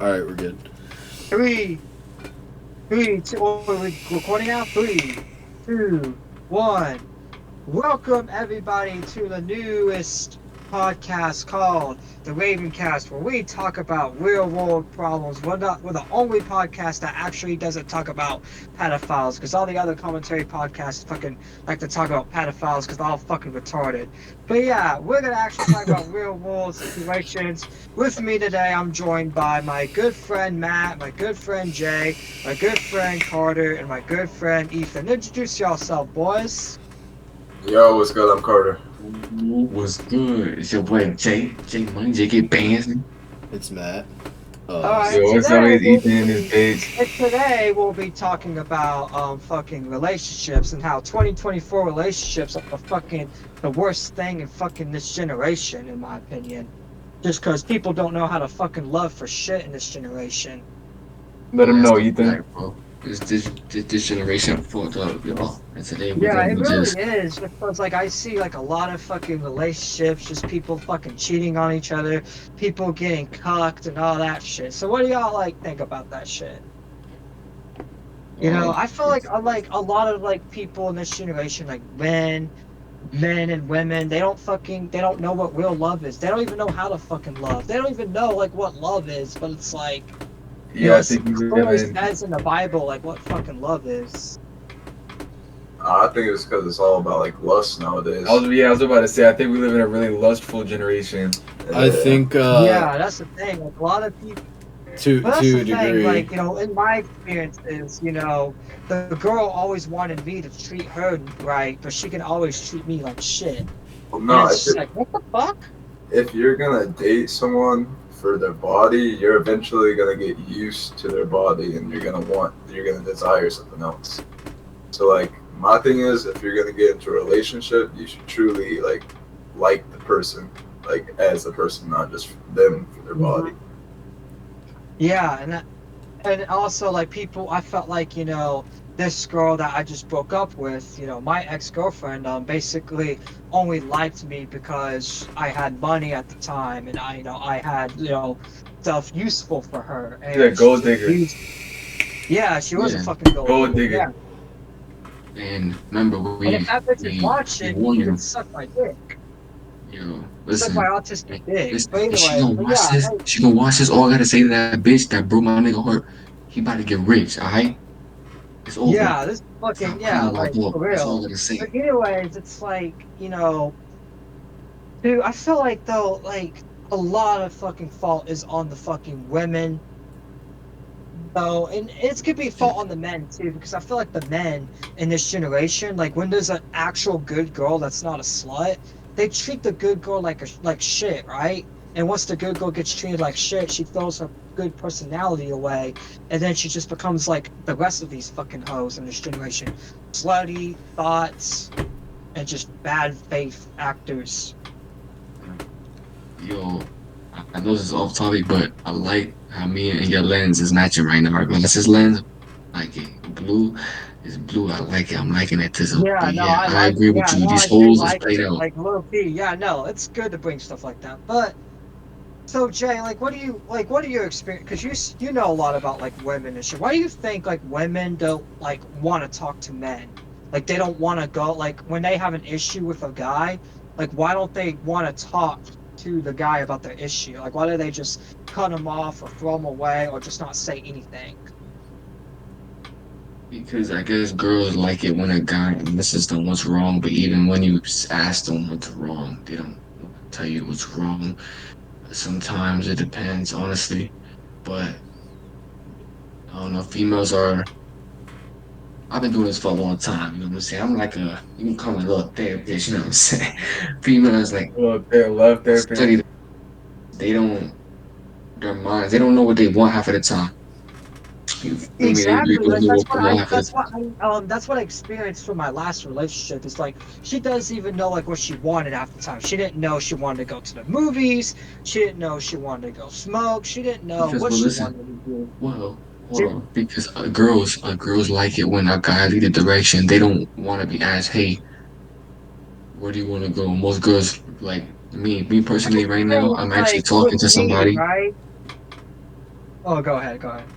All right, we're good. Three, two. Oh, we're recording now. 3, 2, 1. Welcome everybody to the newest podcast called the Ravencast, where we talk about real world problems. We're the only podcast that actually doesn't talk about pedophiles, because all the other commentary podcasts fucking like to talk about pedophiles because they're all fucking retarded. But yeah, we're gonna actually talk about real world situations. With me today, I'm joined by my good friend Matt, my good friend Jay, my good friend Carter, and my good friend Ethan. Introduce yourself, boys. Yo, what's good? I'm Carter. What's good? It's your boy Jay Money, JK Bands. It's Matt. All right, Yo, what's up? It's Ethan in this bitch. today we'll be talking about fucking relationships and how 2024 relationships are fucking the worst thing in fucking this generation, in my opinion. Just because people don't know how to fucking love for shit in this generation. Let him know, Ethan. Right, bro. This generation fucked up, yo. And today we're Yeah, gonna it be really just is. Because like I see like a lot of fucking relationships, just people fucking cheating on each other, people getting cucked and all that shit. So what do y'all like think about that shit? uh I feel like a lot of like people in this generation, like men and women, they don't know what real love is. They don't even know how to fucking love. They don't even know like what love is. But it's like, Yeah, I it think we live clearly in. says in the Bible like what fucking love is. I think it's because it's all about like lust nowadays. I was about to say, I think we live in a really lustful generation. I think Yeah, that's the thing. Like a lot of people. But that's to the a thing. degree. Like in my experiences, the girl always wanted me to treat her right, but she can always treat me like shit. And No, it's just like, what the fuck? if you're gonna date someone for their body, you're eventually gonna get used to their body, and you're gonna desire something else. So like, my thing is, if you're gonna get into a relationship, you should truly like the person, like as the person, not just them for their body. Yeah, and also like people, I felt like this girl that I just broke up with, my ex-girlfriend, basically only liked me because I had money at the time, and I had stuff useful for her, She's a and she gold just digger. used. Yeah, she was a yeah. fucking gold Gold digger. digger. Yeah, And remember and if we that bitch is we watching, warned you can you. suck my dick, Yo, suck my listen. autistic dick. Listen, But if she anyway, gonna but watch yeah, this, she gonna watch this. All I gotta say to that bitch that broke my nigga heart, he about to get rich, alright? It's over. yeah, this fucking Stop crying like like that. for That's all real. I gotta say. But anyways, it's like dude, I feel like though, like a lot of fucking fault is on the fucking women, though, and it could be fault on the men too, because I feel like the men in this generation, like when there's an actual good girl that's not a slut, they treat the good girl like shit, right? And once the good girl gets treated like shit, she throws her good personality away, and then she just becomes like the rest of these fucking hoes in this generation, slutty thoughts and just bad faith actors. Yo, I know this is off topic, but I like how me and your lens is matching right now. Our glasses lens, like it. Blue is blue. I like it. I'm liking it. But Yeah, no, yeah, I I like agree it. with Yeah, you. no, These I do holes is like played it. out. Like low key. Yeah, no, it's good to bring stuff like that. But so Jay, like, what do you like? What are your experience? Because you know a lot about like women and shit. Why do you think like women don't like want to talk to men? Like they don't want to go like when they have an issue with a guy. Like why don't they want to talk to the guy about their issue? Like why do they just cut him off or throw him away or just not say anything? Because I guess girls like it when a guy admits them what's wrong, but even when you ask them what's wrong, they don't tell you what's wrong. Sometimes it depends, honestly. But I don't know, females are. I've been doing this for a long time, you know what I'm saying? I'm like you can call me a little therapist, you know what I'm saying? Females like Love, love study, therapist. they don't, their minds, they don't know what they want half of the time. You feel me? They really Exactly. don't Like know what they want half of the time. that's what I experienced from my last relationship. It's like she doesn't even know like what she wanted half the time. She didn't know she wanted to go to the movies. She didn't know she wanted to go smoke. She didn't know Because, what well, she listen, wanted to do. well, hold She, on. Because girls like it when a guy lead the direction. They don't want to be asked, "Hey, where do you want to go?" Most girls, like me but the personally, right now, thing is, I'm actually like with talking to me, somebody. right? Oh, go ahead, go ahead.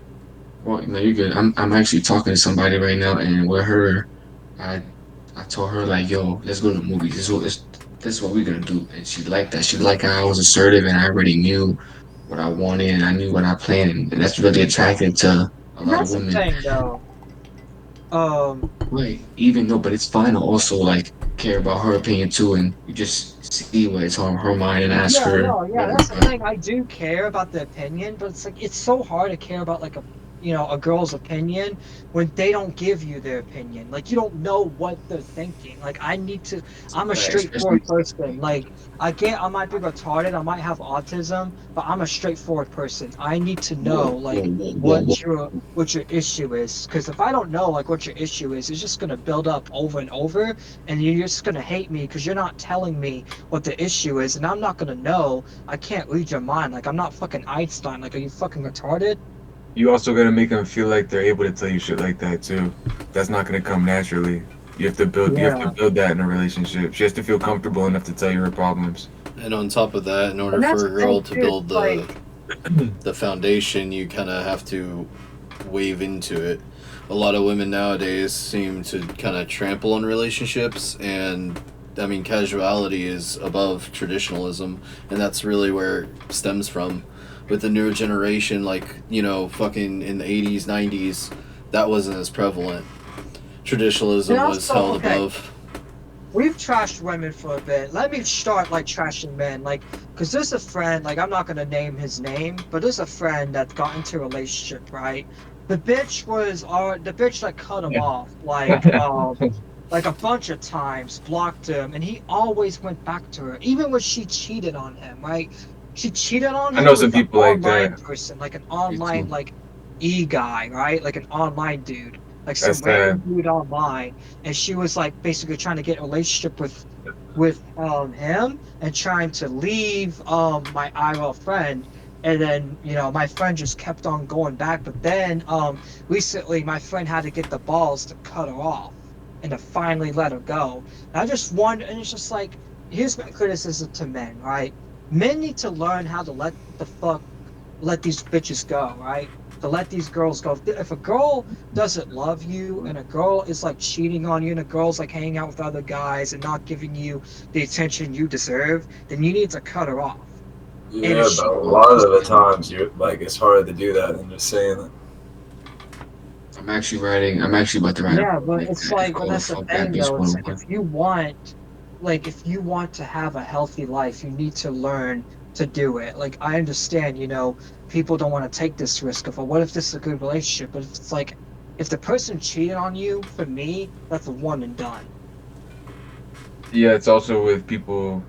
Well, no, you're good. I'm actually talking to somebody right now, and with her, I I told her like, yo, let's go to the movies. This is what we're gonna do. And she liked that. She liked how I was assertive and I already knew what I wanted and I knew what I planned, and that's really attractive to a And lot of that's the women. thing, though. Right. Even though, but it's fine to also like care about her opinion too, and you just see what is on her mind and ask Yeah, her no, yeah, what. that's the thing. I do care about the opinion, but it's like it's so hard to care about like a girl's opinion when they don't give you their opinion. Like you don't know what they're thinking. Like I need to I'm a Right, especially. straightforward person. Like I might be retarded, I might have autism, but I'm a straightforward person. I need to Whoa, know whoa, like whoa, whoa, whoa. what your issue is. Because if I don't know like what your issue is, it's just gonna build up over and over, and you're just gonna hate me because you're not telling me what the issue is, and I'm not gonna know. I can't read your mind. Like I'm not fucking Einstein. Like, are you fucking retarded? You also gotta make them feel like they're able to tell you shit like that too. That's not gonna come naturally. You have to Yeah, build that in a relationship. She has to feel comfortable enough to tell you her problems. And on top of that, in order and that's for the a thing girl to too. It's build like, the foundation, you kind of have to wave into it. A lot of women nowadays seem to kind of trample on relationships, and I mean, casuality is above traditionalism, and that's really where it stems from. With the newer generation, like, fucking in the 80s, 90s, that wasn't as prevalent. and Traditionalism was also, held okay, above. we've trashed women for a bit. Let me start like trashing men, like, cause there's a friend, like, I'm not gonna name his name, but there's a friend that got into a relationship, right? The bitch that cut him Yeah. off, like a bunch of times, blocked him, and he always went back to her, even when she cheated on him, right? She cheated on I know him some with an people like online that. person, like an Me online, too. like guy, right? Like an online dude, like some That's random sad. dude online, and she was like basically trying to get a relationship with him and trying to leave my IRL friend. And then, my friend just kept on going back. But then recently my friend had to get the balls to cut her off and to finally let her go. And I just wonder, and it's just like, here's my criticism to men, right? Men need to learn how to let these bitches go, right? To let these girls go. If a girl doesn't love you and a girl is like cheating on you and a girl's like hanging out with other guys and not giving you the attention you deserve, then you need to cut her off. And if Yeah, but she a Well, lot of the times you're like it's hard to do that and just saying it. I'm actually about to write a Yeah, book but like it's that. It's like, but called that's the Fuck That thing Bitch though. It's like 101. if you want to have a healthy life, you need to learn to do it. Like I understand, people don't want to take this risk of, well, what if this is a good relationship? But it's like, if the person cheated on you, for me, that's a one and done. Yeah, it's also with people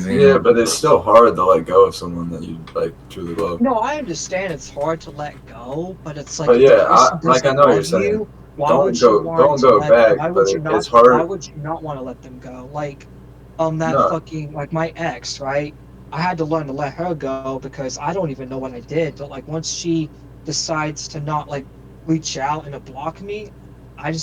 Yeah, realizing. but it's still hard to let go of someone that you like truly love. No, I understand it's hard to let go, but it's like But if the yeah, person I doesn't know what you're love saying. you, Don't go back. why But would you it's not why hard. would you not want to let them go? Like that No, fucking like my ex, right? I had to learn to let her go because I don't even know what I did, but like once she decides to not like reach out and to block me, I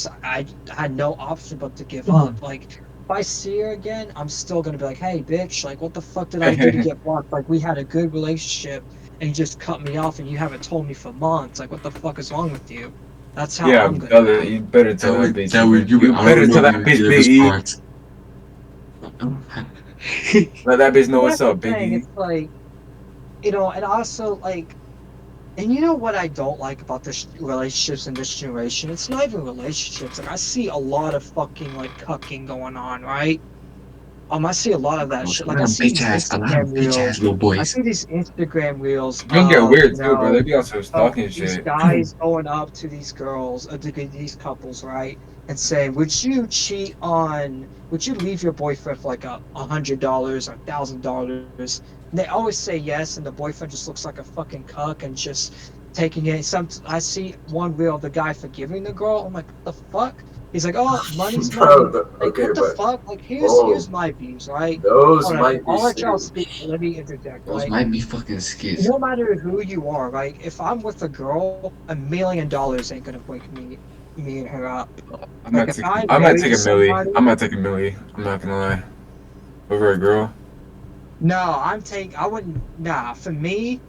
had no option but to give up. Like if I see her again, I'm still gonna be like, hey bitch, like what the fuck did I do to get blocked? Like we had a good relationship and you just cut me off and you haven't told me for months. Like what the fuck is wrong with you? That's how Yeah, I'm gonna tell act. it. You better tell that bitch even. You. You I don't better know tell if that you bitch hear Big this E. part. Let that bitch know And what's that's the up, Big thing. E. It's like, and also like, and you know what I don't like about this relationships in this generation? It's not even relationships. Like I see a lot of fucking like cucking going on, right? I see a lot of that shit. Like I see these A lot of Instagram bitch ass reels. little I boys. see these Instagram reels You'll get of, weird too, bro. They be also of stalking these shit. guys going up to these girls, to these couples, right? And saying, would you leave your boyfriend for like $100 or $1,000? And they always say yes, and the boyfriend just looks like a fucking cuck and just taking it. I see one reel of the guy forgiving the girl. I'm like, what the fuck? He's like, oh, money's money. bro. Like, Okay, what the but fuck? Like, here's whoa, my views, right? those Hold on, might be I'll let y'all speak. skills. Let me interject, Those right? might be fucking skits. No matter who you are, right? If I'm with a girl, $1 million ain't gonna break me and her up. Like, if I I might married take a millie. somebody, I might take a millie. I'm not gonna lie. Over a girl. no, I wouldn't, nah, for me,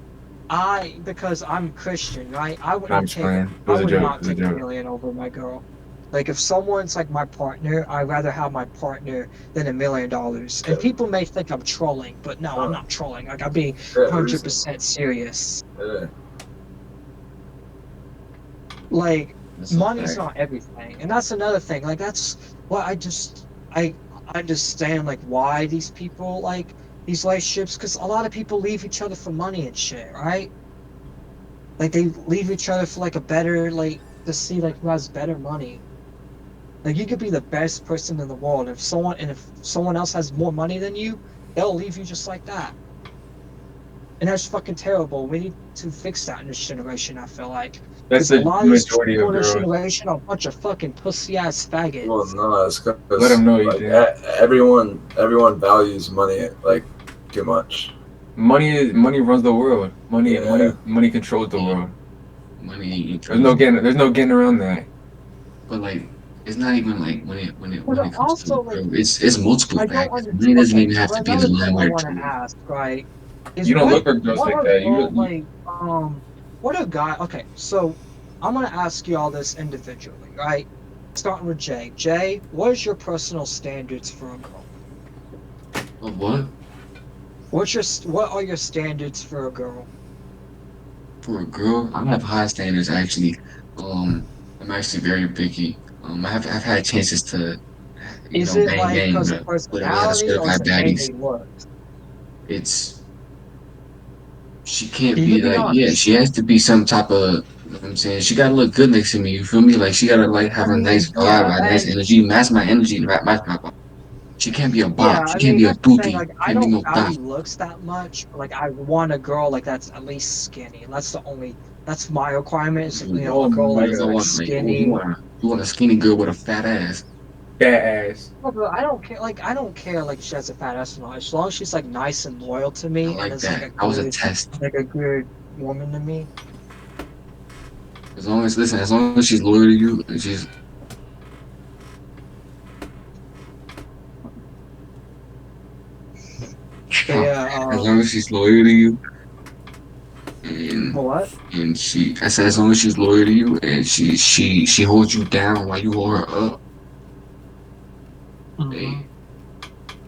because I'm Christian, right? I I'm wouldn't just take playing. It I was a would joke. It not was a take a joke. million over my girl. Like if someone's like my partner, I'd rather have my partner than $1 million. And people may think I'm trolling, but no, I'm Uh, not trolling. Like I'm being yeah, reasonable. 100% serious. Yeah. Like That's a money's fact. not everything, and that's another thing. Like that's what I understand like why these people like these relationships, because a lot of people leave each other for money and shit, right? Like they leave each other for like a better like to see like who has better money. Like you could be the best person in the world. If someone else has more money than you, they'll leave you just like that. And that's fucking terrible. We need to fix that in this generation, I feel like. That's Because a the lot of these majority people of in this girls. generation are a bunch of fucking pussy ass Well, faggots. no, it's Let because them know, like Ethan. everyone values money like too much. Money runs the world. Yeah. Money controls the Yeah. world. Money There's no getting around that. but like it's not even like But when it comes to also, a like, girl, it's multiple I don't factors. understand. Money doesn't Okay, even have to be the another line thing I where want to two. ask, right, is You don't look for girls what like are that. all like, what are guys? Okay, so I'm gonna ask you all this individually, right? Starting with Jay. Jay, what is your personal standards for a girl? Of what? What are your standards for a girl? For a girl, I have high standards actually. I'm actually very picky. I've had chances to, Is it bang like bang because of with a lot of personality or is certified it baddies. mainly looks? It's she can't You can be be like, yeah, honest. she has to be some type of, you know what I'm saying? She gotta look good next to me, you feel me? Like she gotta like I have a nice mean, vibe, yeah, a nice and energy, match my energy, match my vibe. She can't be a yeah, bop. She I can't mean be a that's the thing. doopy. Like, I Can't be don't no thot. value looks that much. But, like, I want a girl like that's at least skinny. And that's the only. That's my requirement. Is Oh a girl my like is You like god. want like, oh, skinny. you want a skinny girl with a fat ass. Fat ass. No, but I don't care. Like, I don't care. Like, she has a fat ass or not. As long as she's like nice and loyal to I me and like is like that. That was a test. a good woman to me. As long as she's loyal to you, and she's But yeah, as long as she's loyal to you, and what? I said as long as she's loyal to you, and she holds you down while you hold her up. Hmm. Hey,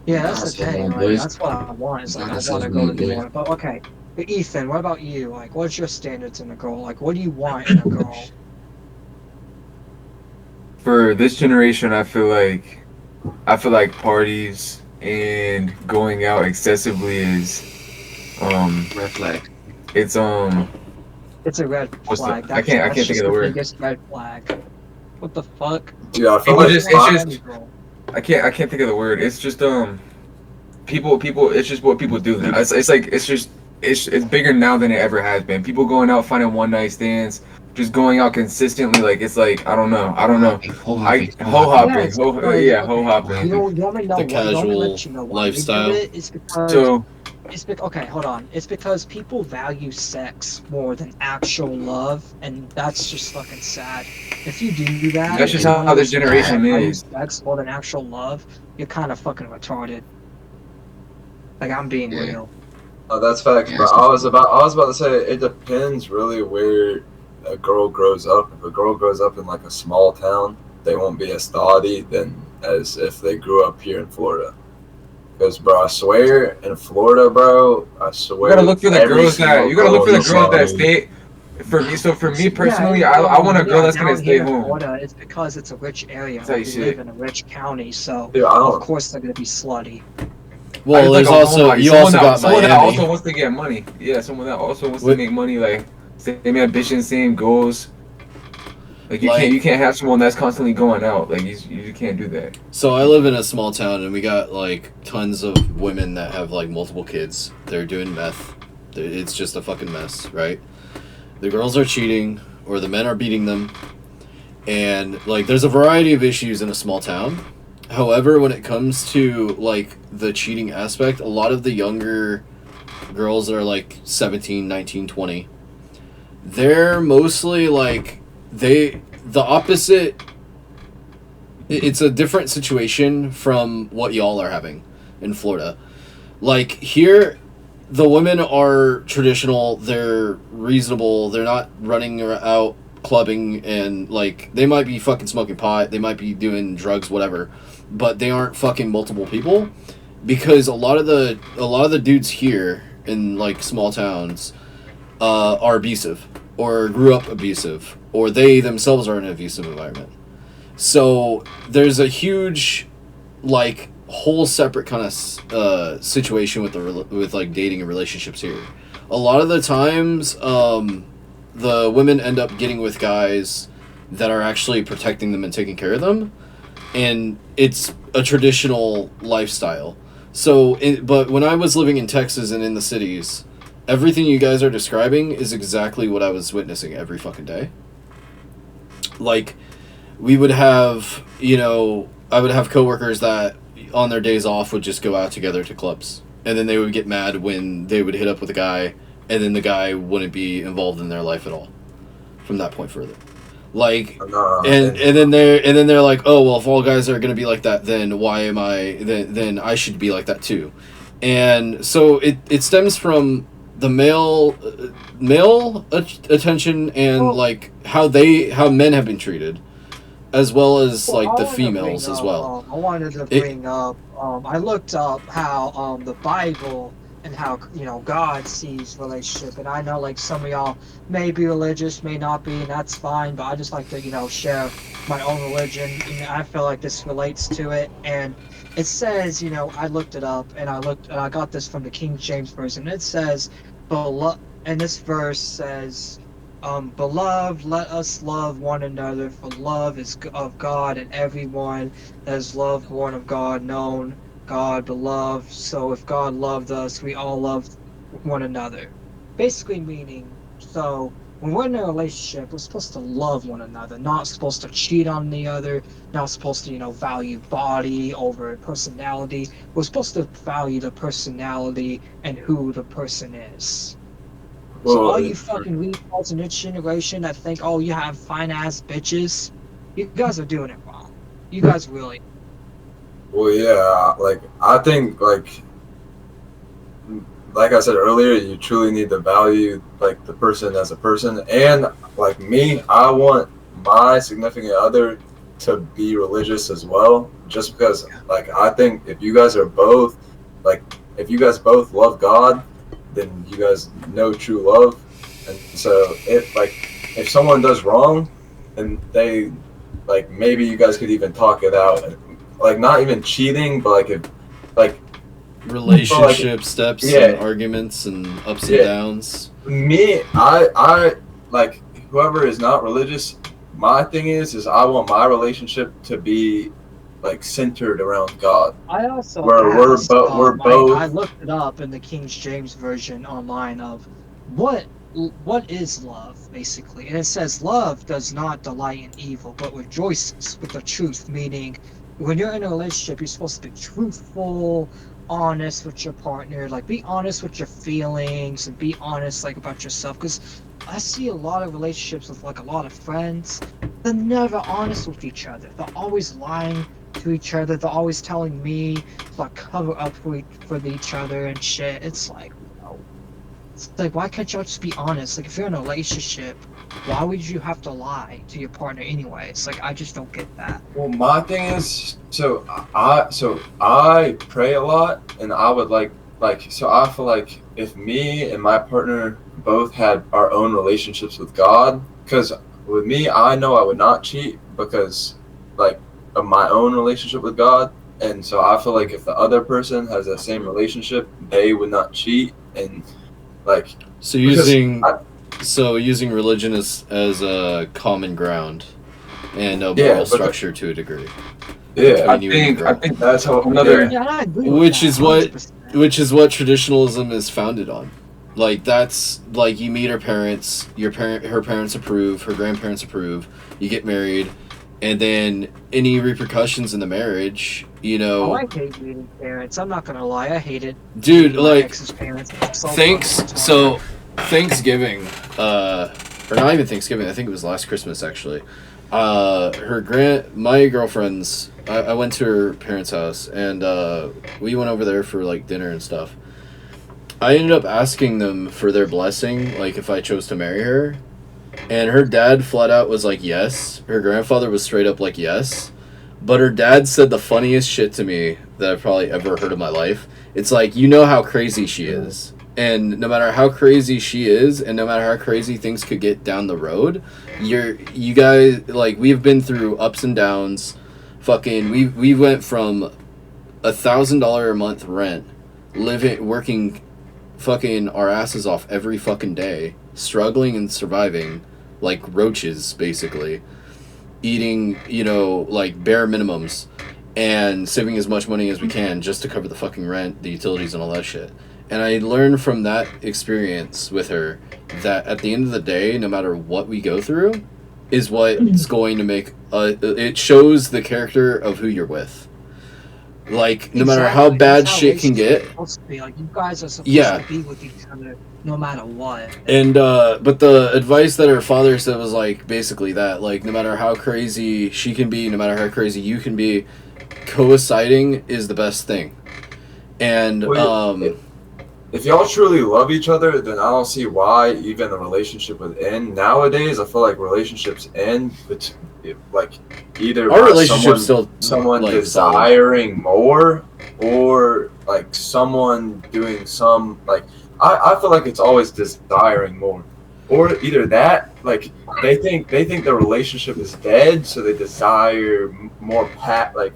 Yeah, that's the that's what thing. my Like, boys. that's what I want. Is We like got I want ourselves a girl one to be boys. loyal. But okay, but Ethan, what about you? Like, what's your standards in a girl? Like, what do you want in a girl? For this generation, I feel like parties and going out excessively is um Red flag. it's It's a red what's the flag. That's I that's can't think of just the the word. biggest red flag. What the fuck? Dude, I feel Why People would like you just want it's to pop, date any just girl? I can't think of the word. It's just people it's just what people do now. It's like it's bigger now than it ever has been. People going out finding one night stands, just going out consistently. Like it's like I don't know. Whole Ho hopping. Yeah, hopping, it's because yeah, ho okay. Whole hopping. hopping. You want me to know The what? You want me to casual let you know why they do lifestyle. it? It's because So okay. Hold on. It's because people value sex more than actual love, and that's just fucking sad. If you do that, that's if just you're one of how this those people that generation values is. sex more than actual love, you're kind of fucking retarded. Like I'm being Yeah, real. oh, that's facts. yeah. But I was about to say it depends really where a girl grows up. If a girl grows up in like a small town, they won't be as thoughty than as if they grew up here in Florida. Because bro, I swear in Florida, bro, I You gotta swear look for the every girls that single you gotta look girl for the you East girls love. that Side. stay. For me Yeah, personally, I want a girl yeah, that's gonna down stay here in home. Florida, it's because it's a rich area. That's how you Like we live shit. in a rich county, so Dude, I of don't. course they're gonna be slutty. I Well, just like there's a also homebody, you also got someone that Miami. also wants to get money. Yeah, someone that also wants to With make money. Like same ambition, same goals. Like you like can't have someone that's constantly going out. Like you can't do that. so I live in a small town and we got like tons of women that have like multiple kids. They're doing meth. It's just a fucking mess, right? The girls are cheating or the men are beating them, and like there's a variety of issues in a small town. However, when it comes to like the cheating aspect, a lot of the younger girls that are like 17, 19, 20, they're mostly like the opposite. It's a different situation from what y'all are having in Florida. Like here the women are traditional. They're reasonable. They're not running out clubbing and like they might be fucking smoking pot. They might be doing drugs, whatever, but they aren't fucking multiple people because a lot of the dudes here in like small towns are abusive or grew up abusive or they themselves are in an abusive environment. So there's a huge like whole separate kind of situation with like dating and relationships here. A lot of the times, the women end up getting with guys that are actually protecting them and taking care of them, and it's a traditional lifestyle. So, but when I was living in Texas and in the cities, everything you guys are describing is exactly what I was witnessing every fucking day. Like, we would have, I would have coworkers that on their days off would just go out together to clubs. And then they would get mad when they would hit up with a guy and then the guy wouldn't be involved in their life at all from that point further. Like, and then they're like, oh, well, if all guys are going to be like that, then why am I, then I should be like that too. And so it stems from the male attention and like how men have been treated, as well as like the females as well. I wanted to bring up. I looked up how the Bible and how God sees relationship, and I know like some of y'all may be religious, may not be, and that's fine. But I just like to share my own religion, and I feel like this relates to it. And it says, I looked it up, and I got this from the King James version. It says, and this verse says, beloved, let us love one another, for love is of God, and everyone that is loved born of God, known God, beloved. So if God loved us, we all love one another. Basically meaning, so when we're in a relationship, we're supposed to love one another, not supposed to cheat on the other, not supposed to, value body over personality. We're supposed to value the personality and who the person is. Well, so all you fucking retards in this generation that think, oh, you have fine ass bitches, you guys are doing it wrong. You guys really. Well, yeah, like I think like I said earlier, you truly need to value like the person as a person, and like me, I want my significant other to be religious as well, just because like I think if you guys both love God, then you guys know true love. And so if someone does wrong, then they like maybe you guys could even talk it out, like not even cheating, but relationship steps and arguments and ups and downs. Me, I like whoever is not religious. My thing is I want my relationship to be like centered around God. I also we're both. I looked it up in the King James version online of what is love basically, and it says love does not delight in evil, but rejoices with the truth. Meaning, when you're in a relationship, you're supposed to be truthful, honest with your partner. Like, be honest with your feelings and be honest like about yourself. Because I see a lot of relationships with like a lot of friends. They're never honest with each other. They're always lying to each other. They're always telling me to like cover up for each other and shit. It's like, it's like, why can't y'all just be honest? Like, if you're in a relationship, why would you have to lie to your partner anyway? It's like, I just don't get that. Well, my thing is, so I pray a lot, and I would so I feel like if me and my partner both had our own relationships with God, because with me, I know I would not cheat because like of my own relationship with God, and so I feel like if the other person has that same relationship, they would not cheat. And like, so using religion as a common ground and a moral structure to a degree. Yeah, I think that's how I agree with which that, is what traditionalism is founded on. Like, that's like, you meet her parents, her parents approve, her grandparents approve, you get married, and then any repercussions in the marriage, Oh, I hate meeting parents. I'm not gonna lie, I hate it. Dude, like, ex's parents. Thanksgiving, or not even Thanksgiving, I think it was last Christmas actually. My girlfriend's, I went to her parents' house, and we went over there for like dinner and stuff. I ended up asking them for their blessing, like if I chose to marry her. And her dad flat out was like, yes. Her grandfather was straight up like, yes. But her dad said the funniest shit to me that I've probably ever heard in my life. It's like, you know how crazy she is. And no matter how crazy she is, and no matter how crazy things could get down the road, you guys, like, we've been through ups and downs. Fucking, we went from $1,000 a month rent, working fucking our asses off every fucking day, struggling and surviving like roaches, basically, eating, like bare minimums, and saving as much money as we can just to cover the fucking rent, the utilities, and all that shit. And I learned from that experience with her that at the end of the day, no matter what we go through, is what's going to make it shows the character of who you're with. Like, no matter how bad shit can get. Like, you guys are supposed to be with each other no matter what. And, but the advice that her father said was, like, basically that. Like, no matter how crazy she can be, no matter how crazy you can be, coinciding is the best thing. And, if y'all truly love each other, then I don't see why even a relationship would end. Nowadays, I feel like relationships end, like, either our by relationship's someone like, desiring more, or like someone doing some, like, I feel like it's always desiring more, or either that, like, they think the relationship is dead, so they desire more like,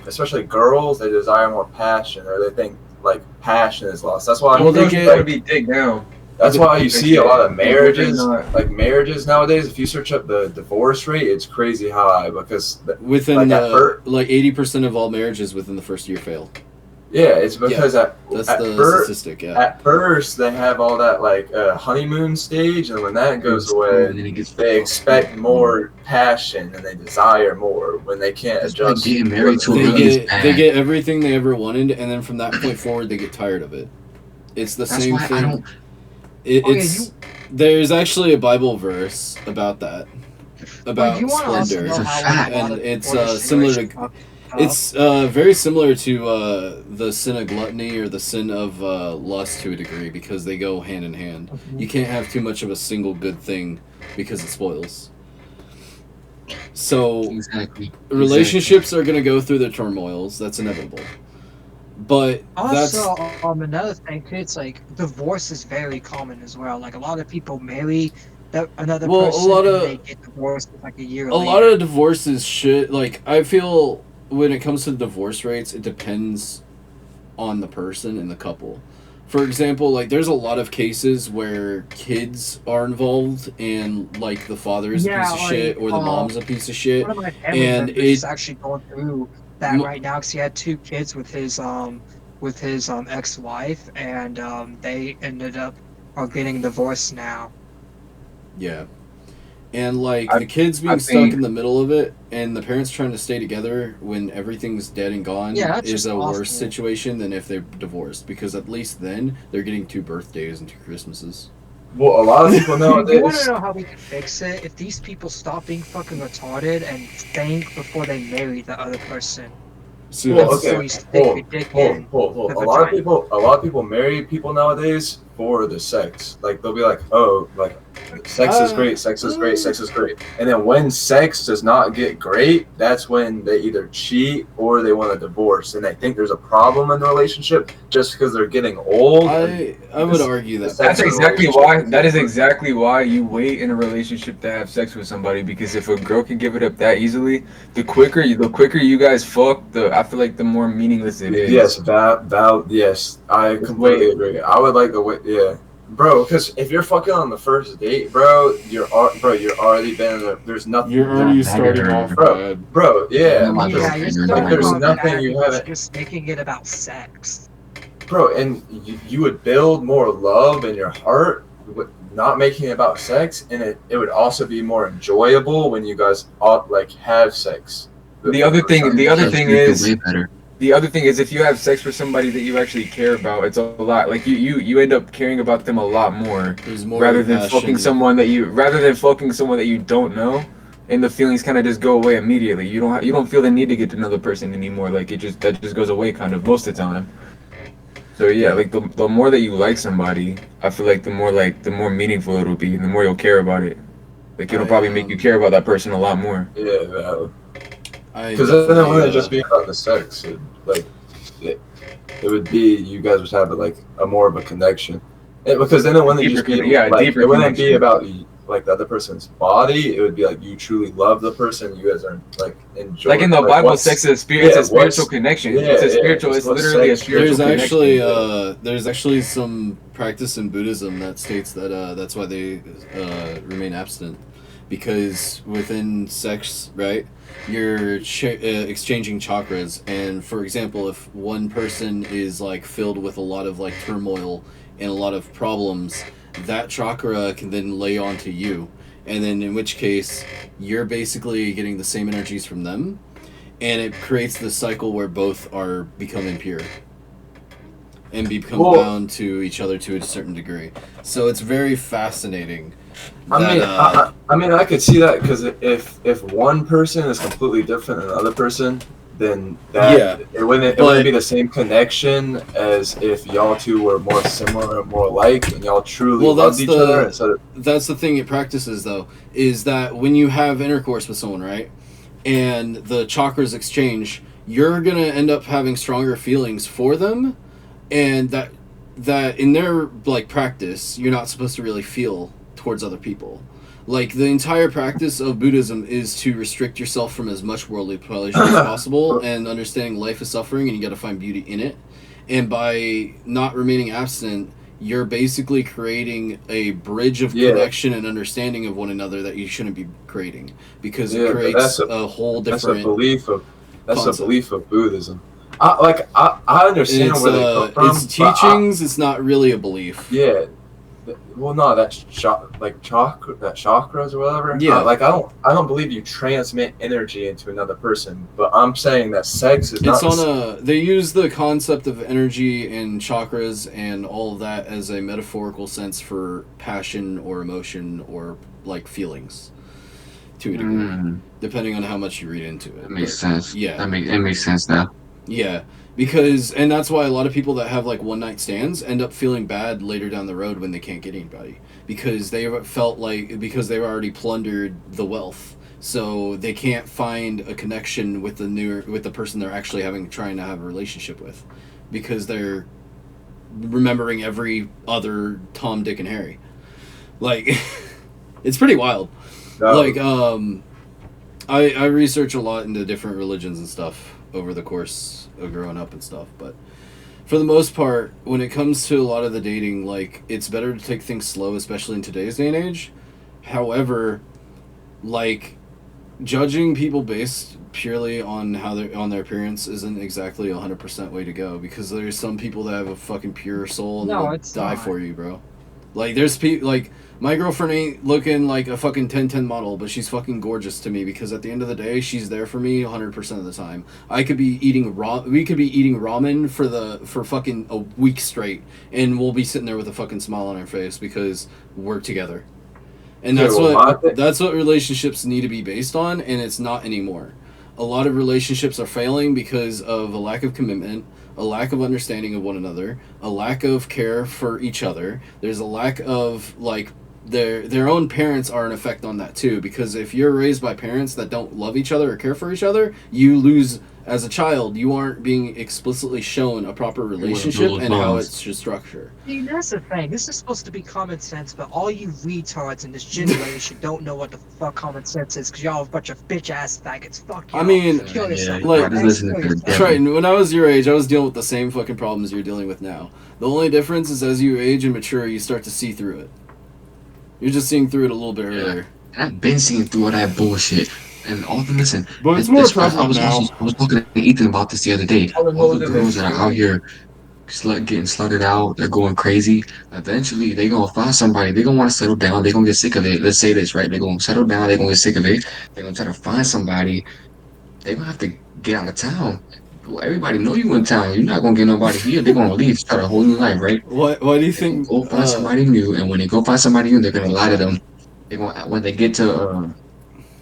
especially girls, they desire more passion, or they think like passion is lost. That's why they get be dig down. That's why you see a lot of marriages, like marriages nowadays. If you search up the divorce rate, it's crazy high, because within like 80% of all marriages within the first year fail. Yeah, it's because that's the statistic. Yeah. At first, they have all that like honeymoon stage, and when that goes away, they expect more passion and they desire more when they can't adjust. Getting married to they get everything they ever wanted, and then from that point forward, they get tired of it. It's the same thing. There's actually a Bible verse about that, about splendor, and it's similar to. It's very similar to the sin of gluttony or the sin of lust to a degree, because they go hand in hand. Mm-hmm. You can't have too much of a single good thing because it spoils. So relationships are going to go through the turmoils. That's inevitable. But also, another thing too, it's like divorce is very common as well. Like, a lot of people marry another person and they get divorced like a year later. A lot of divorces should, like, I feel when it comes to divorce rates, it depends on the person and the couple. For example, like, there's a lot of cases where kids are involved and, like, the father is a piece of shit or the mom's a piece of shit. One of my family members is actually going through that right now, because he had 2 kids with his ex-wife, and they ended up getting divorced now. Yeah. And, like, the kids being stuck in the middle of it, and the parents trying to stay together when everything's dead and gone is a worse situation than if they're divorced, because at least then they're getting 2 birthdays and 2 Christmases. Well, a lot of people nowadays. You want to know how we can fix it? If these people stop being fucking retarded and think before they marry the other person. So hold. A lot of people marry people nowadays for the sex. Like, they'll be like, oh, like, sex is great, sex is great, sex is great. And then when sex does not get great, that's when they either cheat or they want a divorce, and they think there's a problem in the relationship just because they're getting old. I would argue that that's exactly why. That is exactly why you wait in a relationship to have sex with somebody, because if a girl can give it up that easily, the quicker you guys fuck, I feel like the more meaningless it is. Yes, yes, I completely agree. I would like the way, yeah. Bro, because if you're fucking on the first date, you're already been there. There's nothing. You're already starting off, bro. Yeah. There's nothing you haven't. Just making it about sex. Bro, and you would build more love in your heart with not making it about sex, and it would also be more enjoyable when you guys like have sex. The other thing is, if you have sex with somebody that you actually care about, it's a lot. Like, you end up caring about them a lot more, rather than fucking someone that you don't know, and the feelings kind of just go away immediately. You don't feel the need to get to know the person anymore. Like, that just goes away kind of most of the time. So yeah, Yeah. like the more that you like somebody, I feel like the more meaningful it'll be, and the more you'll care about it. Like it'll I probably make you care about that person a lot more. Yeah, valid. I Because then it definitely wouldn't just be about the sex. It, it would be you guys would have like a more of a connection. Because then it wouldn't just be Yeah, a like deeper it wouldn't be connection. about like the other person's body. It would be like you truly love the person. You guys are like enjoy. Like in the Bible, sex is a spirit. It's a spiritual What's connection. yeah It's a yeah. spiritual. It's It's what literally a sex spiritual connection. there's actually some practice in Buddhism that states that that's why they remain abstinent, because within sex, right, you're exchanging chakras, and for example, if one person is like filled with a lot of like turmoil and a lot of problems, that chakra can then lay onto you, and then in which case you're basically getting the same energies from them, and it creates this cycle where both are become impure and become Well, bound to each other to a certain degree. So it's very fascinating. I That, mean, I mean, I could see that because if one person is completely different than another person, then that Yeah, it but- wouldn't be the same connection as if y'all two were more similar and more alike, and y'all truly Well, loved each other. And so that's the thing it practices though, is that when you have intercourse with someone, right, and the chakras exchange, you're gonna end up having stronger feelings for them, and that in their like practice, you're not supposed to really feel towards other people. Like the entire practice of Buddhism is to restrict yourself from as much worldly pleasure as possible, and understanding life is suffering, and you got to find beauty in it. And by not remaining abstinent, you're basically creating a bridge of Yeah. connection and understanding of one another that you shouldn't be creating, because Yeah, it but creates that's a whole that's a different belief of concept. Buddhism. I understand It's where they come from. it's but teachings. It's not really a belief. yeah. Well, no, that's chakras or whatever. Yeah. I don't believe you transmit energy into another person, but I'm saying that sex is It's not. on a. They use the concept of energy and chakras and all of that as a metaphorical sense for passion or emotion or like feelings, to a degree, depending on how much you read into it. That makes But, sense. Yeah. That makes sense now. Yeah, because and that's why a lot of people that have like one night stands end up feeling bad later down the road when they can't get anybody, because they felt like because they've already plundered the wealth, so they can't find a connection with the person they're actually trying to have a relationship with, because they're remembering every other Tom, Dick, and Harry. Like, it's pretty wild. Like I research a lot into different religions and stuff over the course of growing up and stuff, but for the most part, when it comes to a lot of the dating, like, it's better to take things slow, especially in today's day and age. However, like, judging people based purely on how they're on their appearance isn't exactly 100% way to go, because there's some people that have a fucking pure soul and No, they'll it's die not. for you, bro. Like, there's people like my girlfriend ain't looking like a fucking 10/10 model, but she's fucking gorgeous to me, because at the end of the day, she's there for me 100% of the time. I could be eating we could be eating ramen for fucking a week straight, and we'll be sitting there with a fucking smile on our face because we're together. And Yeah, that's well, that's what relationships need to be based on, and it's not anymore. A lot of relationships are failing because of a lack of commitment, a lack of understanding of one another, a lack of care for each other. There's a lack of like their own parents are an effect on that too, because if you're raised by parents that don't love each other or care for each other, you lose as a child. You aren't being explicitly shown a proper relationship build and how bonds. it should structure. See, that's the thing. This is supposed to be common sense, but all you retards in this generation don't know what the fuck common sense is, because y'all a bunch of bitch ass faggots. Fuck y'all. I mean, Kill yourself. like- I just listen to the devil. Triton, when I was your age, I was dealing with the same fucking problems you're dealing with now. The only difference is as you age and mature, you start to see through it. You're just seeing through it a little bit earlier. And I've been seeing through all that bullshit. And all the listen. But it's this- more this- prevalent I was now. I was talking to Ethan about this the other day. All the girls that are out here getting slutted out, they're going crazy. Eventually, they gonna find somebody. They gonna want to settle down. They gonna get sick of it. Let's say this, right? They gonna settle down. They gonna get sick of it. They gonna try to find somebody. They gonna have to get out of town. Well, everybody know you in town. You're not gonna get nobody here. They're gonna leave, start a whole new life, right? Why do you They gonna think? go find somebody new, and when they go find somebody new, they're gonna lie to them. They gonna when they get to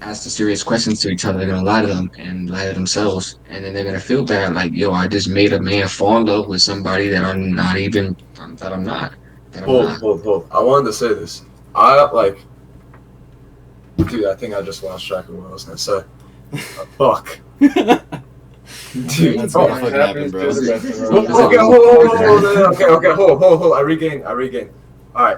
ask the serious questions to each other, they're gonna lie to them and lie to themselves, and then they're gonna feel bad, like, yo, I just made a man fall in love with somebody that I'm not even that I'm not that I'm not. Hold. I wanted to say this. I like, dude. I think I just lost track of what I was gonna say. Fuck. Dude, That's fuck. what fucking happened, bro. Okay, hold. I regained. All right.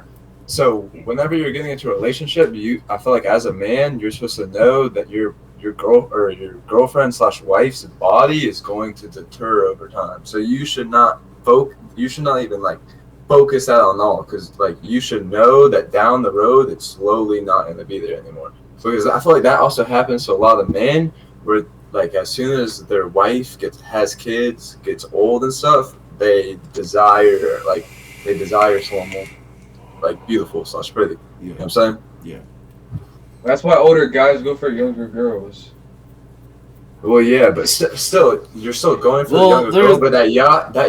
So whenever you're getting into a relationship, I feel like as a man, you're supposed to know that your girlfriend slash wife's body is going to deter over time. So you should not even like focus that on all, because like you should know that down the road it's slowly not going to be there anymore. Because I feel like that also happens to a lot of men, where like as soon as their wife has kids, gets old and stuff, they desire someone more like beautiful slash pretty. You know what I'm saying? Yeah. That's why older guys go for younger girls. Well, yeah, but still, you're still going for the younger girl, but that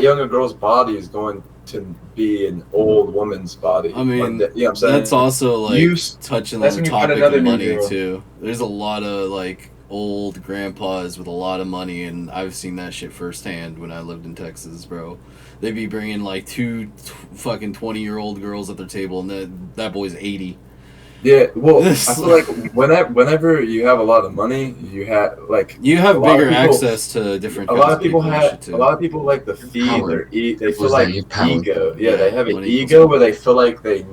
younger girl's body is going to be an old woman's body. I mean, you know what I'm saying? that's also like touching on the topic of money too. There's a lot of like old grandpas with a lot of money, and I've seen that shit firsthand when I lived in Texas, bro. They'd be bringing like two fucking 20-year-old girls at their table, and that boy's 80. Yeah, well, I feel like whenever you have a lot of money, you have bigger access to different. A lot of people like the feed or eat. They feel like ego. Yeah, they have an ego where they feel like they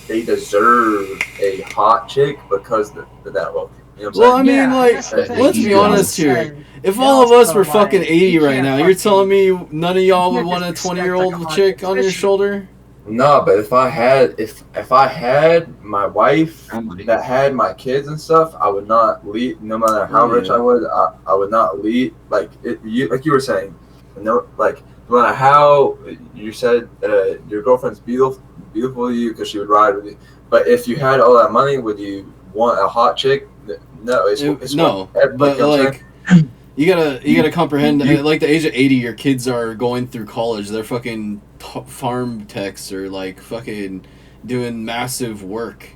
deserve a hot chick because they're that wealthy. You know what I'm saying? Well, I mean, let's be honest here. If all of us were fucking 80 right now, you're telling me none of y'all would want a 20-year-old chick on your shoulder? No, but if I had my wife that had my kids and stuff, I would not lead. No matter how rich I would not lead. Like you were saying, no matter how you said your girlfriend's beautiful to you because she would ride with you. But if you had all that money, would you want a hot chick? No, no. But like, you gotta comprehend. Like the age of 80, your kids are going through college. They're fucking farm techs or like fucking doing massive work.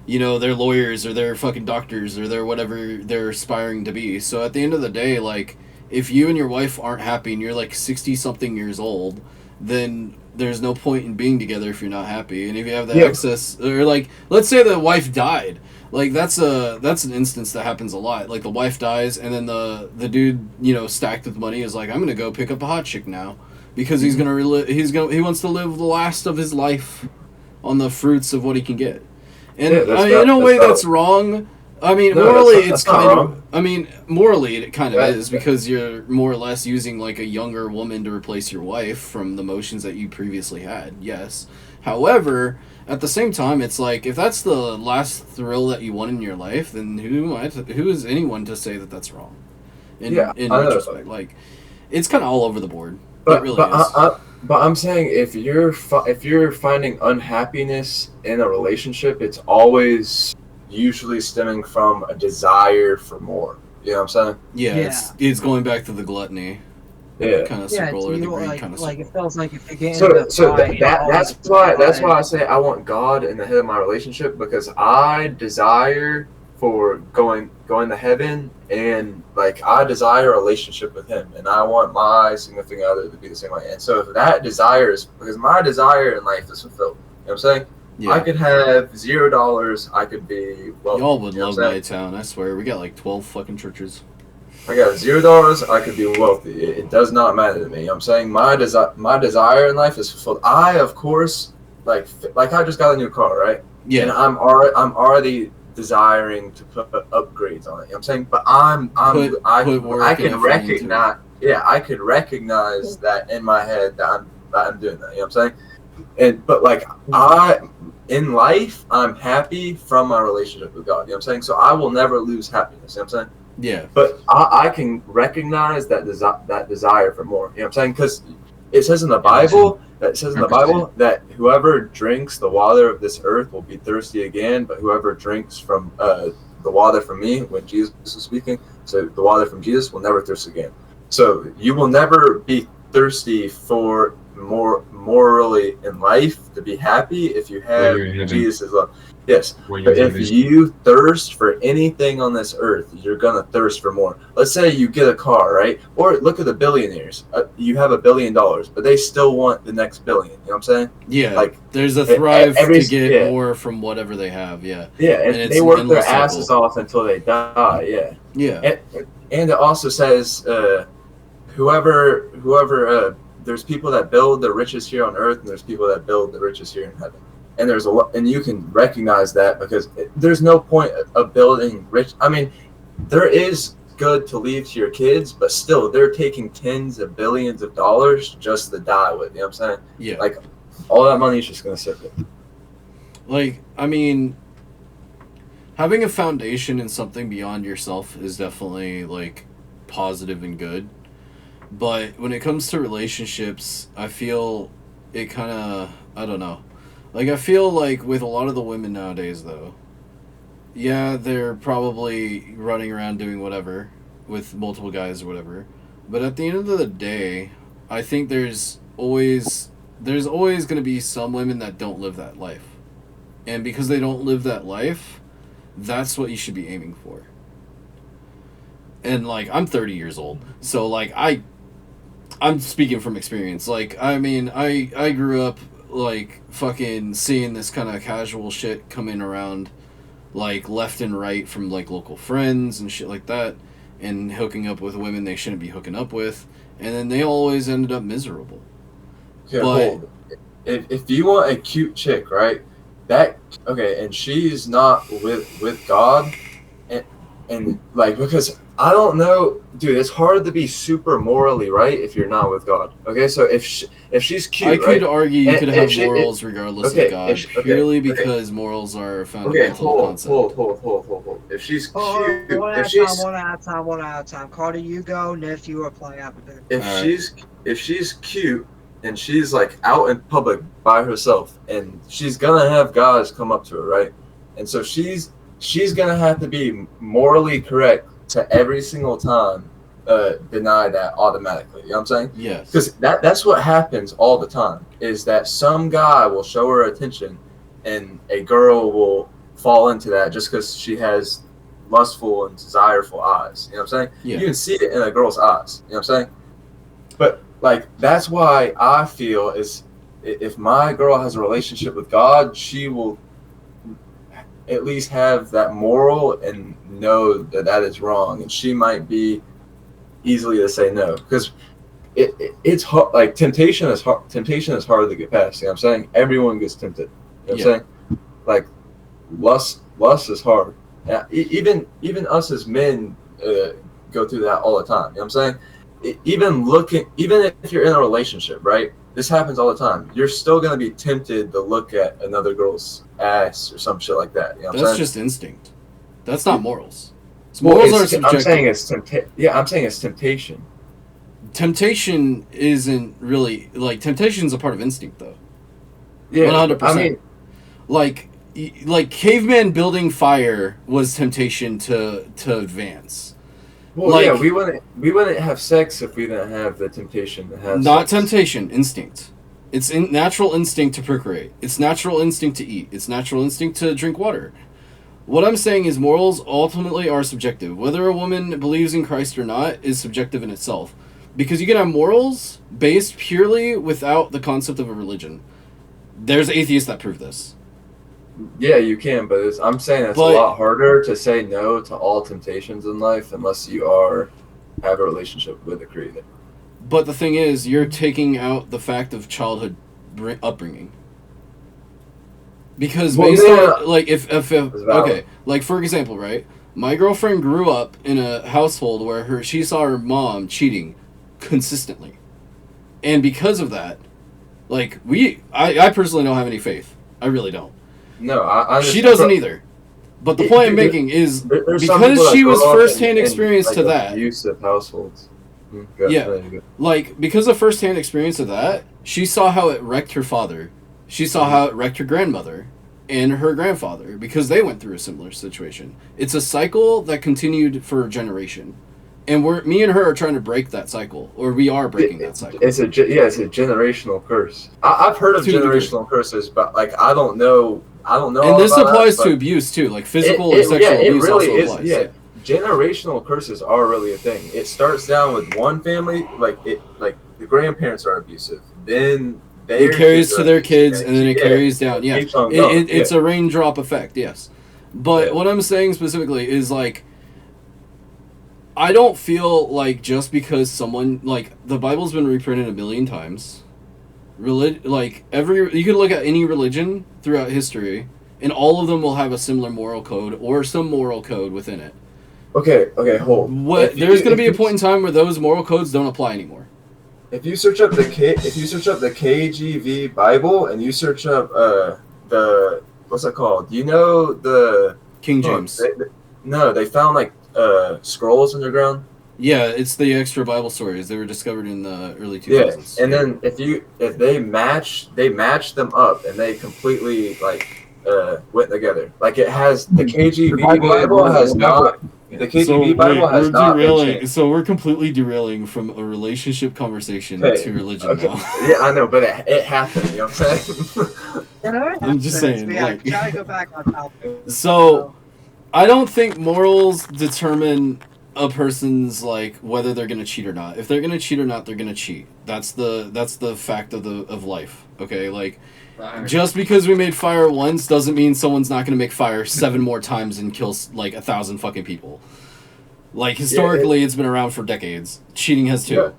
You know, they're lawyers or they're fucking doctors or they're whatever they're aspiring to be. So at the end of the day, like, if you and your wife aren't happy and you're like 60-something years old, then there's no point in being together if you're not happy. And if you have the access, or like, let's say the wife died. Like that's an instance that happens a lot. Like the wife dies, and then the dude, you know, stacked with money is like, I'm gonna go pick up a hot chick now, because he wants to live the last of his life on the fruits of what he can get. And in a way, that's wrong. I mean, morally, it's kind of. I mean, morally, it kind of is, because you're more or less using like a younger woman to replace your wife from the motions that you previously had. Yes, however, at the same time, it's like, if that's the last thrill that you want in your life, then who is anyone to say that that's wrong? In retrospect, like, it's kind of all over the board. It really is. But I'm saying, if you're finding unhappiness in a relationship, it's always usually stemming from a desire for more. You know what I'm saying? Yeah. It's going back to the gluttony. Kind of circle, or the greed kind of circle. Like, it feels like if you get that's why I say I want God in the head of my relationship, because I desire for going to heaven, and like I desire a relationship with Him, and I want my significant other to be the same way. And so if that desire is, because my desire in life is fulfilled, you know what I'm saying? Yeah. I could have $0. I could be wealthy. Y'all would love my town, I swear. We got like 12 fucking churches. I got $0. I could be wealthy. It does not matter to me. You know what I'm saying, my desire in life is fulfilled. I, of course, like I just got a new car, right? Yeah. And I'm already desiring to put upgrades on it. You know what I'm saying? But I can recognize. Yeah, I could recognize that in my head that I'm doing that. You know what I'm saying? But like in life, I'm happy from my relationship with God. You know what I'm saying? So I will never lose happiness. You know what I'm saying? Yeah. But I can recognize that desire for more. You know what I'm saying? Because it says in the Bible that whoever drinks the water of this earth will be thirsty again, but whoever drinks from the water from me, when Jesus is speaking, so the water from Jesus will never thirst again. So you will never be thirsty for morally in life to be happy if you have you're in heaven. Jesus' love. Yes, When but you're if you thirst for anything on this earth, you're gonna thirst for more. Let's say you get a car, right? Or look at the billionaires. You have $1 billion, but they still want the next billion. You know what I'm saying? Yeah, Like there's a thrive every to get yeah. more from whatever they have. Yeah, Yeah, and it's they an work their endless cycle. asses off until they die. Yeah, Yeah, and it also says whoever there's people that build the riches here on earth, and there's people that build the riches here in heaven. And there's a lot, and you can recognize that because there's no point of building rich. I mean, there is good to leave to your kids, but still, they're taking tens of billions of dollars just to die with. You know what I'm saying? yeah. Like, all that money is just gonna sit there. Like, I mean, having a foundation in something beyond yourself is definitely, like, positive and good. But when it comes to relationships, I feel it kind of, I don't know. Like, I feel like with a lot of the women nowadays, though, yeah, they're probably running around doing whatever with multiple guys or whatever. But at the end of the day, I think there's always going to be some women that don't live that life. And because they don't live that life, that's what you should be aiming for. And, like, I'm 30 years old, so, like, I'm speaking from experience. Like, I mean, I grew up, like, fucking seeing this kind of casual shit coming around, like, left and right from, like, local friends and shit like that, and hooking up with women they shouldn't be hooking up with, and then they always ended up miserable. Okay, But- hold. If you want a cute chick, right? And she's not with God, and like, because I don't know, dude, it's hard to be super morally right if you're not with God. Okay, so if she's cute, I right? could argue you And- could and have she- morals regardless okay, of God, if she- okay, purely okay. because morals are a Okay, fundamental concept. hold. If she's cute, One if at she's a time, one at a time. Carter, you go. Niff, you are playing after this. if she's cute and she's like out in public by herself, and she's gonna have guys come up to her, right? And so she's gonna have to be morally correct to every single time deny that automatically. You know what I'm saying? Yes. Because that's what happens all the time, is that some guy will show her attention and a girl will fall into that just because she has lustful and desireful eyes. You know what I'm saying? Yeah. You can see it in a girl's eyes. You know what I'm saying? But like, that's why I feel is if my girl has a relationship with God, she will at least have that moral and know that is wrong, and she might be easily to say no, because it's hard. Like, temptation is hard to get past. You know what I'm saying? Everyone gets tempted. You know what I'm saying? Like, lust is hard. Yeah, even us as men go through that all the time. You know what I'm saying? Even if you're in a relationship, right? This happens all the time. You're still gonna be tempted to look at another girl's ass or some shit like that. You know what I'm That's saying? just instinct. That's not morals. Well, Morals are subjective. I'm saying it's temptation. Temptation isn't really, like, temptation is a part of instinct, though. Yeah, 100%. I mean, like caveman building fire was temptation to advance. well, like- yeah, we wouldn't have sex if we didn't have the temptation to have Not sex. temptation, instinct. It's natural instinct to procreate. It's natural instinct to eat. It's natural instinct to drink water. What I'm saying is morals ultimately are subjective. Whether a woman believes in Christ or not is subjective in itself. Because you can have morals based purely without the concept of a religion. There's atheists that prove this. Yeah, you can, but I'm saying it's But- a lot harder to say no to all temptations in life unless you have a relationship with the Creator. But the thing is, you're taking out the fact of childhood upbringing. Because Well, based yeah. on, like, if valid. okay, like, for example, right? My girlfriend grew up in a household where she saw her mom cheating consistently. And because of that, like, I personally don't have any faith. I really don't. No, I She doesn't either. But the point I'm making is, There's some because people that she was grow up first-hand in, experience like, to that. abusive households. Yeah. Like, because of first-hand experience of that, she saw how it wrecked her father. She saw how it wrecked her grandmother and her grandfather because they went through a similar situation. It's a cycle that continued for a generation. and me and her are trying to break that cycle, or we are breaking that cycle. It's a generational curse. I've heard of generational curses, but like I don't know. And this applies to abuse too, like physical or sexual abuse really also applies. Yeah, generational curses are really a thing. It starts down with one family, like the grandparents are abusive, then it carries to their kids, and then it carries down. Yeah, it's a raindrop effect. Yes, but what I'm saying specifically is like, I don't feel like just because someone, like, the Bible's been reprinted a million times. You could look at any religion throughout history, and all of them will have a similar moral code or some moral code within it. Okay, hold. There's going to be a point in time where those moral codes don't apply anymore. If you search up the KJV Bible and you search up the what's that called? You know the King James. They found like scrolls underground. Yeah, it's the extra Bible stories. They were discovered in the early 2000s. Yeah, and then if they match them up and they completely like went together. Like it has the KJV Bible has not. The KJV Bible has not been changed. So we're completely derailing from a relationship conversation to religion now. Yeah, I know, but it happened. You know what I'm saying? I'm just saying. Like, gotta go back on topic. So, I don't think morals determine a person's like whether they're gonna cheat or not. If they're gonna cheat or not, they're gonna cheat. That's the fact of life. Okay, like. Just because we made fire once doesn't mean someone's not going to make fire 7 more times and kill like 1,000 fucking people. Like historically, it's been around for decades. Cheating has too.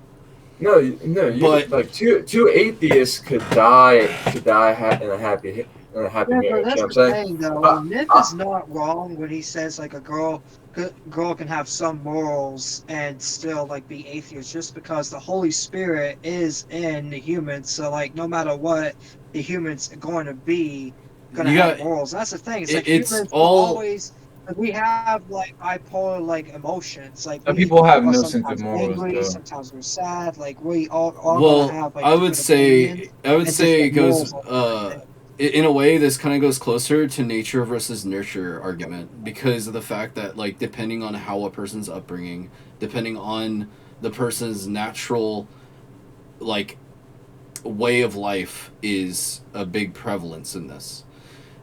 But like two atheists could die in a happy marriage. That's you know the thing, though. Nick is not wrong when he says like a girl can have some morals and still like be atheist, just because the Holy Spirit is in the humans. So like no matter what, the humans are going to be have morals. That's the thing. It's like humans always. Like, we have like bipolar like emotions. Like some people have no sense of morals. Angry, sometimes we're sad. Like we all have. Like, I would say it goes. In a way, this kind of goes closer to nature versus nurture argument, because of the fact that, like, depending on how a person's upbringing, depending on the person's natural, like, way of life is a big prevalence in this.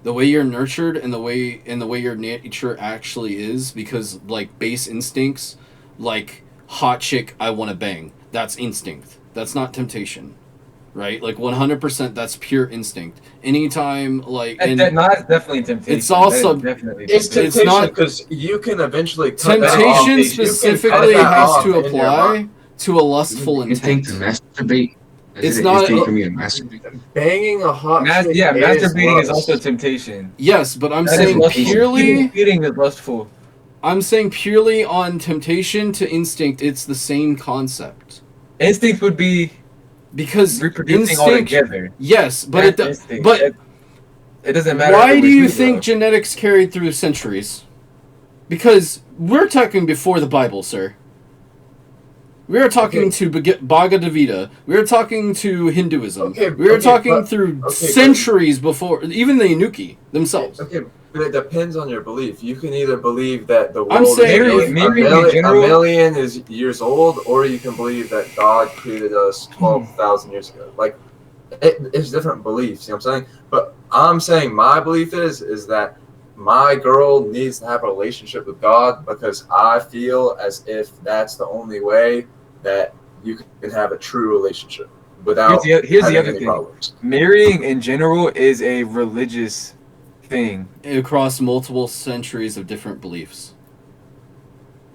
The way you're nurtured and the way your nature actually is, because, like, base instincts, like, hot chick, I want to bang, that's instinct. That's not temptation. Right, like 100%. That's pure instinct. Anytime, like, that's definitely temptation. It's also it's temptation because you can eventually cut temptation specifically has to apply to a lustful intent. You think to masturbate? It's not for me to masturbate. Banging a hot chick. Yeah, masturbating is also temptation. Yes, but I'm saying purely eating is lustful. I'm saying purely on temptation to instinct. It's the same concept. Instinct would be. Because reproducing all together. Yes, but it doesn't matter. Why do you think genetics carried through centuries? Because we're talking before the Bible, sir. We are talking to Bhagavad Gita. We are talking to Hinduism. We are talking through centuries before, even the Inuki themselves. Okay, but it depends on your belief. You can either believe that the world is a million years old, or you can believe that God created us 12,000 years ago. Like, it's different beliefs, you know what I'm saying? But I'm saying my belief is that my girl needs to have a relationship with God, because I feel as if that's the only way that you can have a true relationship without here's the other thing. Problems. Marrying in general is a religious thing across multiple centuries of different beliefs.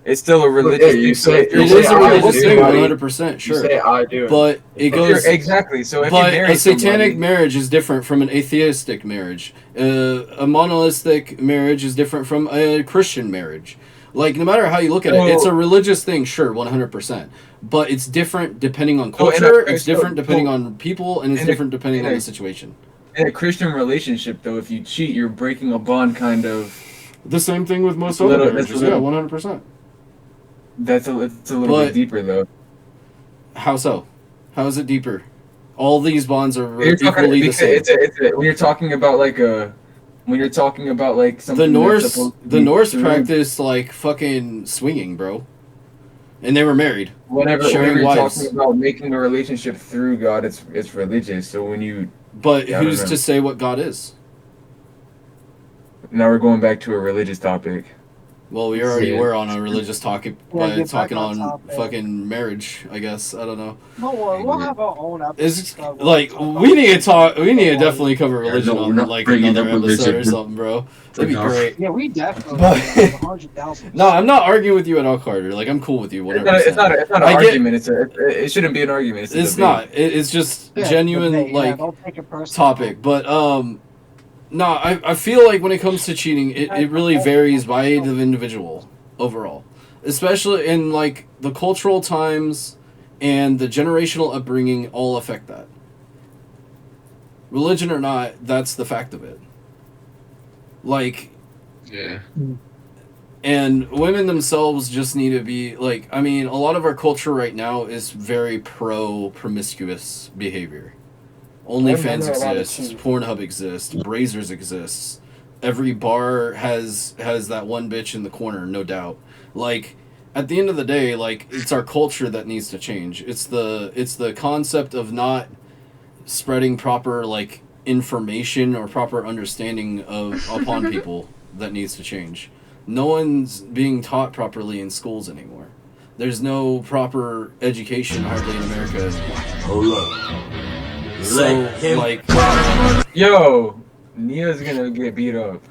It's still a religious thing. It is a religious thing, 100%, sure. You say I do. But it goes exactly. So if but you marry a satanic marriage is different from an atheistic marriage. A monolithic marriage is different from a Christian marriage. Like, no matter how you look at it, it's a religious thing, sure, 100%. But it's different depending on culture, it's different depending on people, and it's different depending on the situation. In a Christian relationship, though, if you cheat, you're breaking a bond, kind of. The same thing with most other marriages, yeah, 100%. It's a little bit deeper, though. How so? How is it deeper? All these bonds are equally the same. When you're talking about something the Norse practice like fucking swinging, bro. and they were married. Whenever Sharing you're wives. talking about making a relationship through God, it's religious. So when you But Yeah, I don't who's know. to say what God is? now we're going back to a religious topic. Well, we already Yeah. were on a religious topic Yeah, by get back talking on on topic. fucking marriage, I guess. I don't know. No worry, we'll have our own episode. It's where like talk we need to about talk. We need to body. definitely cover religion no, we're on not like bringing another up episode religion. or something, bro. That'd be No. great. Yeah, we definitely But- 100,000. No, I'm not arguing with you at all, Carter. Like I'm cool with you, 100%. It's not an I get- argument. It shouldn't be an argument. It's a It's debate. not. It's just genuine don't take it personal. topic. But no, I feel like when it comes to cheating, it really varies by the individual overall, especially in like the cultural times and the generational upbringing all affect that. Religion or not, that's the fact of it. Like, Yeah. and women themselves just need to be like, I mean, a lot of our culture right now is very pro promiscuous behavior. OnlyFans know a lot of exists, cheating. Pornhub exists, Brazers exists. Every bar has that one bitch in the corner, no doubt. Like, at the end of the day, like, it's our culture that needs to change. It's the concept of not spreading proper like information or proper understanding of upon people that needs to change. No one's being taught properly in schools anymore. There's no proper education hardly in America anymore. Hold up. So Let him like Yo, Nia's gonna get beat up.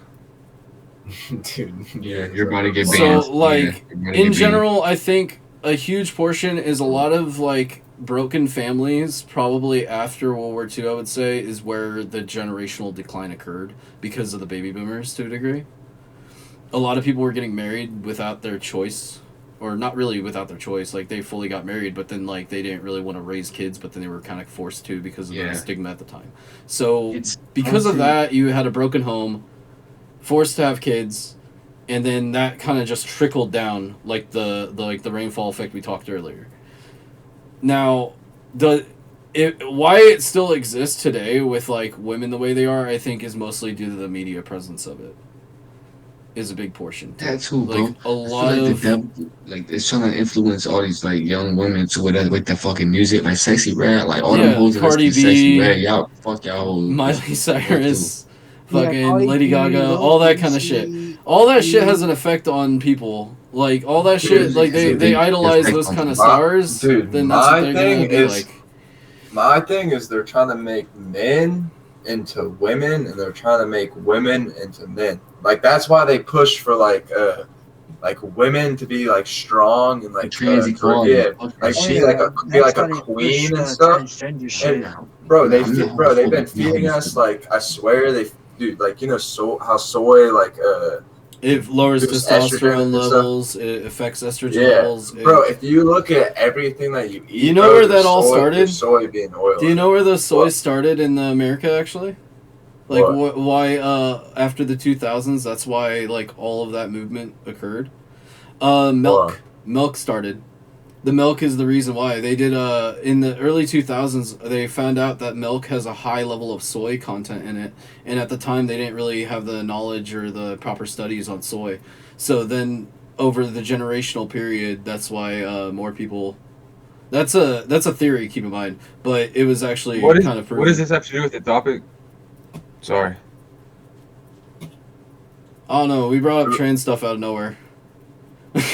Dude. Yeah, you're about to get banned. so like Yeah, you're about to get in banned. general, I think a huge portion is a lot of like broken families probably after World War II, I would say, is where the generational decline occurred because of the baby boomers to a degree. A lot of people were getting married without their choice, or not really without their choice. Like they fully got married, but then like they didn't really want to raise kids, but then they were kind of forced to because of Yeah. the stigma at the time. So It's because of honestly- that, you had a broken home, forced to have kids, and then that kind of just trickled down like the rainfall effect we talked earlier. Now, why it still exists today with like women the way they are, I think, is mostly due to the media presence of it. Is a big portion. too. That's who, bro. Like a I feel lot like of the devil, like it's trying to influence all these like young women to with that fucking music, like sexy red, like all Yeah, them hoes that Cardi listen to sexy B, red, y'all fuck y'all hoes. Miley Cyrus, Yeah, fucking Cardi Lady B, Gaga, Lil all that kind of shit. Uzi. All that shit has an effect on people. Like all that shit, like they idolize those kind of stars. Dude, Then that's what my they're thing gonna be is- like. My thing is they're trying to make men into women and they're trying to make women into men. Like that's why they push for like women to be like strong and like Trans equality, yeah, fuck that like shit. be like a That's like a how they queen push and the stuff. transgender shit. Bro, they've I'm not bro, they've been homophobic, feeding no. us like I swear they dude like how soy like It lowers There's estrogen testosterone and stuff. levels. It affects estrogen Yeah, levels. bro. If you look at everything that you eat, You know bro, where there's that all soy- started? there's soybean oil. Do you know where the soy What? started in America actually? Like What? why after the 2000s? That's why like all of that movement occurred. Milk. What? Milk started. The milk is the reason why they did. In the early 2000s, they found out that milk has a high level of soy content in it, and at the time they didn't really have the knowledge or the proper studies on soy. So then, over the generational period, that's why more people. That's a theory. Keep in mind, but it was actually What kind of proven. what does this have to do with the topic? Sorry. I don't know. We brought up trans stuff out of nowhere.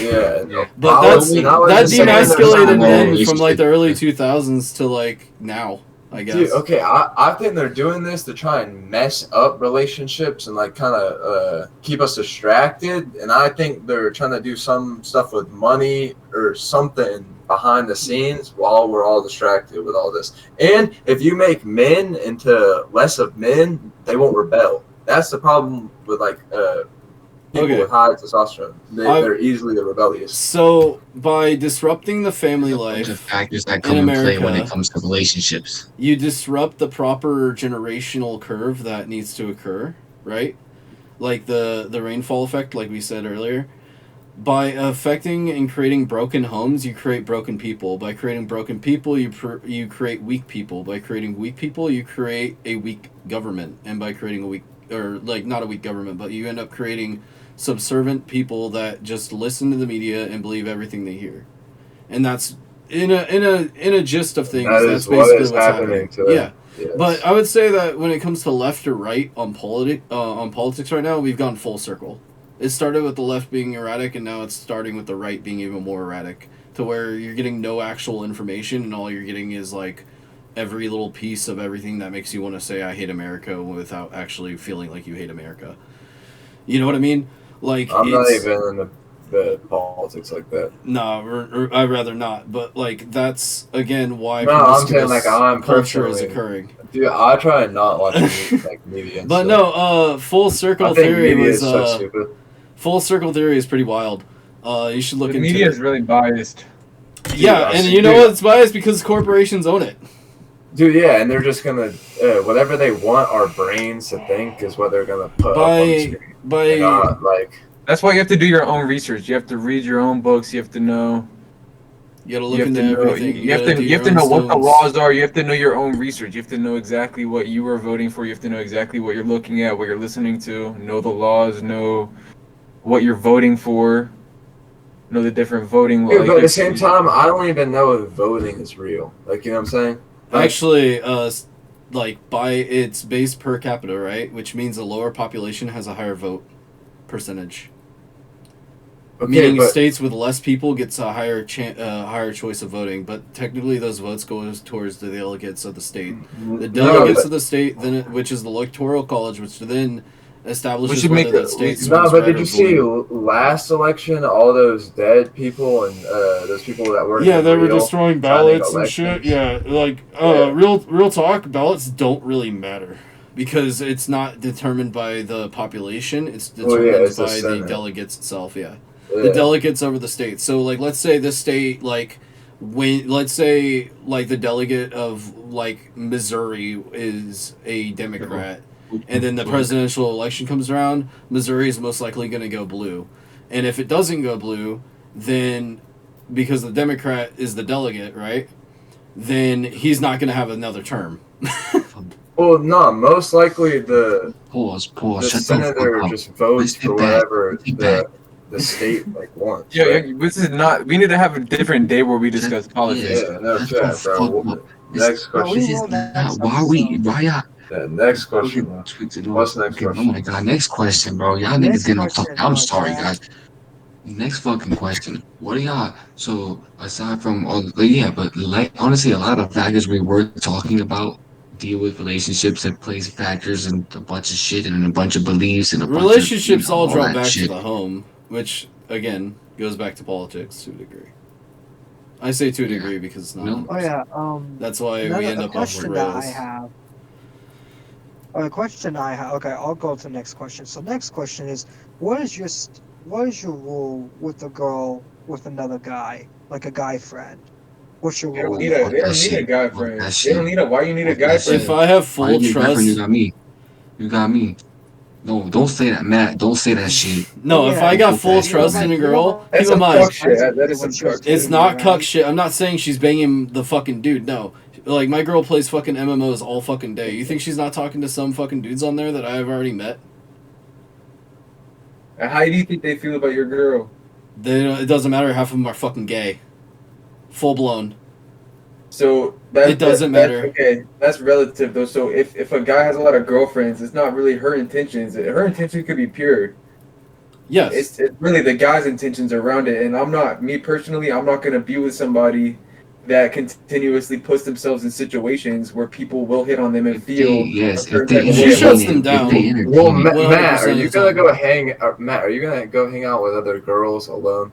Yeah, Yeah. But I that's was- I was that just saying there's demasculated not men no from like the relationship. early 2000s to like now, I guess. Dude, okay, I think they're doing this to try and mess up relationships and like kind of keep us distracted. And I think they're trying to do some stuff with money or something behind the scenes while we're all distracted with all this. And if you make men into less of men, they won't rebel. That's the problem with like people Okay. with high testosterone. They're easily rebellious. So by disrupting the family The life, factors that in come in play when America- it comes to relationships. you disrupt the proper generational curve that needs to occur, right? Like the rainfall effect, like we said earlier. By affecting and creating broken homes, you create broken people. By creating broken people, you create weak people. By creating weak people, you create a weak government. And by creating a weak, or like not a weak government, but you end up creating subservient people that just listen to the media and believe everything they hear. and that's in a gist of things. That That's is what basically is what's happening happening. to Yeah. Yes. But I would say that when it comes to left or right on politics right now, we've gone full circle. It started with the left being erratic, and now it's starting with the right being even more erratic, to where you're getting no actual information, and all you're getting is like every little piece of everything that makes you want to say I hate America without actually feeling like you hate America. You know what I mean? Like I'm not it's even in the politics like that. no, or I'd rather not. But like that's again why No, I'm saying promiscuous like I'm culture is personally, occurring. dude. I try and not watch media. And But stuff. no, full circle I think theory media was is so stupid. full circle thery is pretty wild. You should look The into media it. is really biased. Yeah, I and see- you know dude. what? It's biased because corporations own it. Dude, yeah, and they're just gonna whatever they want our brains to think is what they're gonna put up on the screen. They're not, like, That's why you have to do your own research. You have to read your own books. You have to know. You gotta You look have into to know. everything. You have gotta to. do You have your to know own what the stones. laws are. You have to know your own research. You have to know exactly what you are voting for. You have to know exactly what you're looking at, what you're listening to. Know the laws. Know what you're voting for. Know the different voting. dude, like, but at the same time, I don't even know if voting is real. Like, you know what I'm saying? Like, Actually, like by its base per capita, right? Which means a lower population has a higher vote percentage. okay, Meaning but states with less people gets a higher choice of voting, but technically those votes go towards the delegates of the state. The delegates of the state, then which is the electoral college, which then establishes should whether make that a- state's no, but did you see voting. last election all those dead people and those people that were Yeah, they were real destroying signing ballots and shit. elections? Yeah, like Yeah. real talk, ballots don't really matter because it's not determined by the population; it's Well, determined yeah, it's the by the Senate. delegates itself. Yeah. Yeah. The delegates over the state. So like let's say this state like when let's say like the delegate of like Missouri is a Democrat and then the presidential election comes around, Missouri is most likely going to go blue. And if it doesn't go blue, then because the Democrat is the delegate, right? Then he's not going to have another term. Well, no, most likely the Pause. the Shut the senator fuck up. just votes Sit for back. whatever Sit back. the state like wants. Yeah, right? yeah, this is not. We need to have a different day where we discuss politics. Yeah, no Shut chat, the bro. fuck up. Next No, question. we This is will not. next Why are we? episode. Why y'all? Yeah, next question. fucking tweets it What's off? next Okay, oh question? my god, next question, bro. Y'all Next niggas getting off question, topic. I'm my sorry, bad. guys. Next fucking question. What are y'all? So aside from all, yeah, but like honestly, a lot of factors we were talking about deal with relationships that plays factors and a bunch of shit and a bunch of beliefs and a bunch of Relationships all all draw that back shit. to the home, which again goes back to politics to a degree. I say to a Yeah. degree because it's not. No. Oh yeah. That's why we Another end a up off the question that I rails. have. A question I have. Okay, I'll go to the next question. So next question is, what is your rule with a girl with another guy, like a guy friend? What's your They rule? don't with need a. that? They don't need a guy Fuck friend. that They shit. don't need a. Why you need a Fuck guy that shit. If friend? I have Why full you need a girlfriend? You trust, got me. You got me. No, don't say that, Matt. Don't say that shit. no, if Yeah, I got fuck full that trust shit. in a girl, That's keep in some mind, fuck shit. That is some What's yours fuck shit. it's not right? cuck shit. I'm not saying she's banging the fucking dude. No, like my girl plays fucking MMOs all fucking day. You think she's not talking to some fucking dudes on there that I've already met? And how do you think they feel about your girl? It doesn't matter. Half of them are fucking gay, full blown. So that It doesn't matter. Okay, that's relative though. So if a guy has a lot of girlfriends, it's not really her intentions. Her intention could be pure. Yes. It's really the guy's intentions around it. And me personally, I'm not gonna be with somebody that continuously puts themselves in situations where people will hit on them and If feel they, yes, a certain if they type of She way. shuts them entertain it, if down. they entertain Well, it. Matt, are 100% you of the gonna time. go Matt, are you gonna go hang out with other girls alone?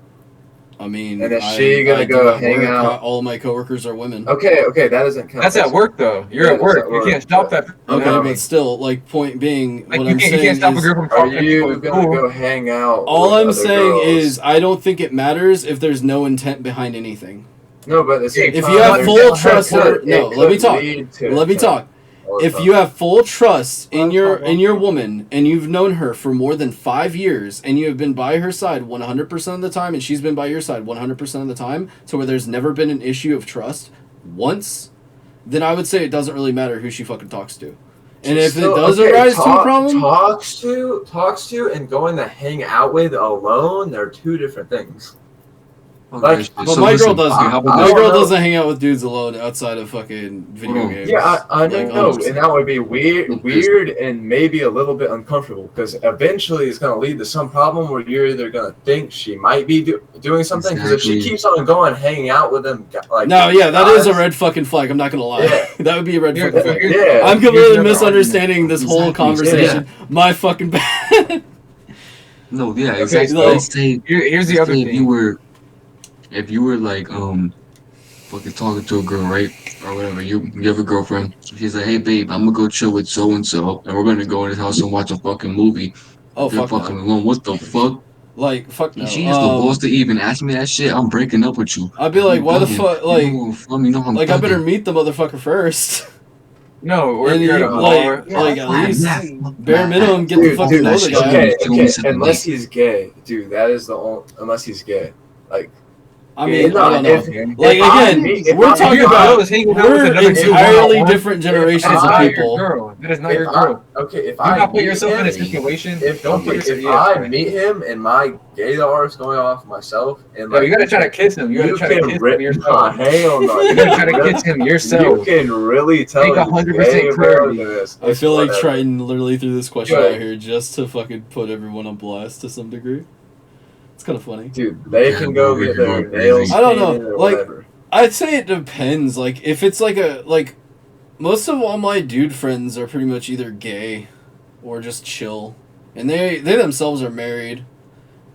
I mean, And is she gonna I do go at hang work. out? All of my coworkers are women. Okay, that doesn't count. That's at work though. You're Yeah, at that's work. at You work, can't stop yeah. that from Okay, happening. but still, like, point being, Like what you I'm can't, you saying can't stop a is, girl from Are talking to people you at gonna school. go hang out? all with I'm other saying girls? is, I don't think it matters if there's no intent behind anything. No, but at the same If time, you have there's- full it trust in her, could- no, it let me could talk. lead to Let me intent talk. all the If time. you have full trust in Well, in your woman and you've known her for more than 5 years and you have been by her side 100% of the time and she's been by your side 100% of the time, so where there's never been an issue of trust once, then I would say it doesn't really matter who she fucking talks to. And if Still, it does okay, arise to a problem, talks to, and going to hang out with alone, they're two different things. Like, But So my listen, girl doesn't. okay, how about My I this? girl don't know. doesn't hang out with dudes alone outside of fucking video games. Yeah, I Like, know, honestly. and that would be weird, Look, weird, and maybe a little bit uncomfortable because eventually it's gonna lead to some problem where you're either gonna think she might be doing something because if she Exactly. keeps on going, hanging out with them, like No, yeah, that is a guys, red fucking flag. I'm not gonna lie. Yeah. That would be a red Here- fucking flag. Yeah. I'm here's completely another misunderstanding this whole Exactly. conversation. My fucking bad. No, yeah, Okay, exactly. so Let's say, here's the let's other say thing. if you were like fucking talking to a girl, right? Or whatever, you have a girlfriend. She's like, hey babe, I'm gonna go chill with so and so, and we're gonna go in his house and watch a fucking movie. Oh They're fuck fucking no. alone. What the fuck? Like fuck no. She is the boss to even ask me that shit. I'm breaking up with you. I'd be like, You why the bugging. fuck? You Like, know from you know I'm like I better thugging. meet the motherfucker first. No, or if And you're at you, a like, bar. Yeah, like that's at fine. least Yeah, fuck bare that. minimum get to dude, fucking dude, know the guy. okay, Show me okay, something unless like- he's gay, dude, that is the only, unless he's gay, like. I mean, no, I don't know. if- Like if I again, meet- if we're I talking meet- about girl is hanging out with we're another dude entirely one-on-one, different generations That is of not people. your girl. That is not if your I, girl. okay, if Do I not put meet yourself in a him, situation. if Don't put yourself. if Yeah, I sorry. meet him and my gaydar is going off myself and No, like you gotta try to kiss him. You gotta try to can kiss rip him my yourself. hell no. You gotta try to kiss him You yourself. can really tell Make he's 100% gay, bro, clarity. 'cause I it's feel like whatever. Triton literally threw this question Good. out here just to fucking put everyone on blast to some degree. It's kind of funny. Dude, they Yeah, can go bro, get we their can go nails crazy. I don't know, painted or like- whatever. I'd say it depends. Like if it's like most of all my dude friends are pretty much either gay or just chill, and they themselves are married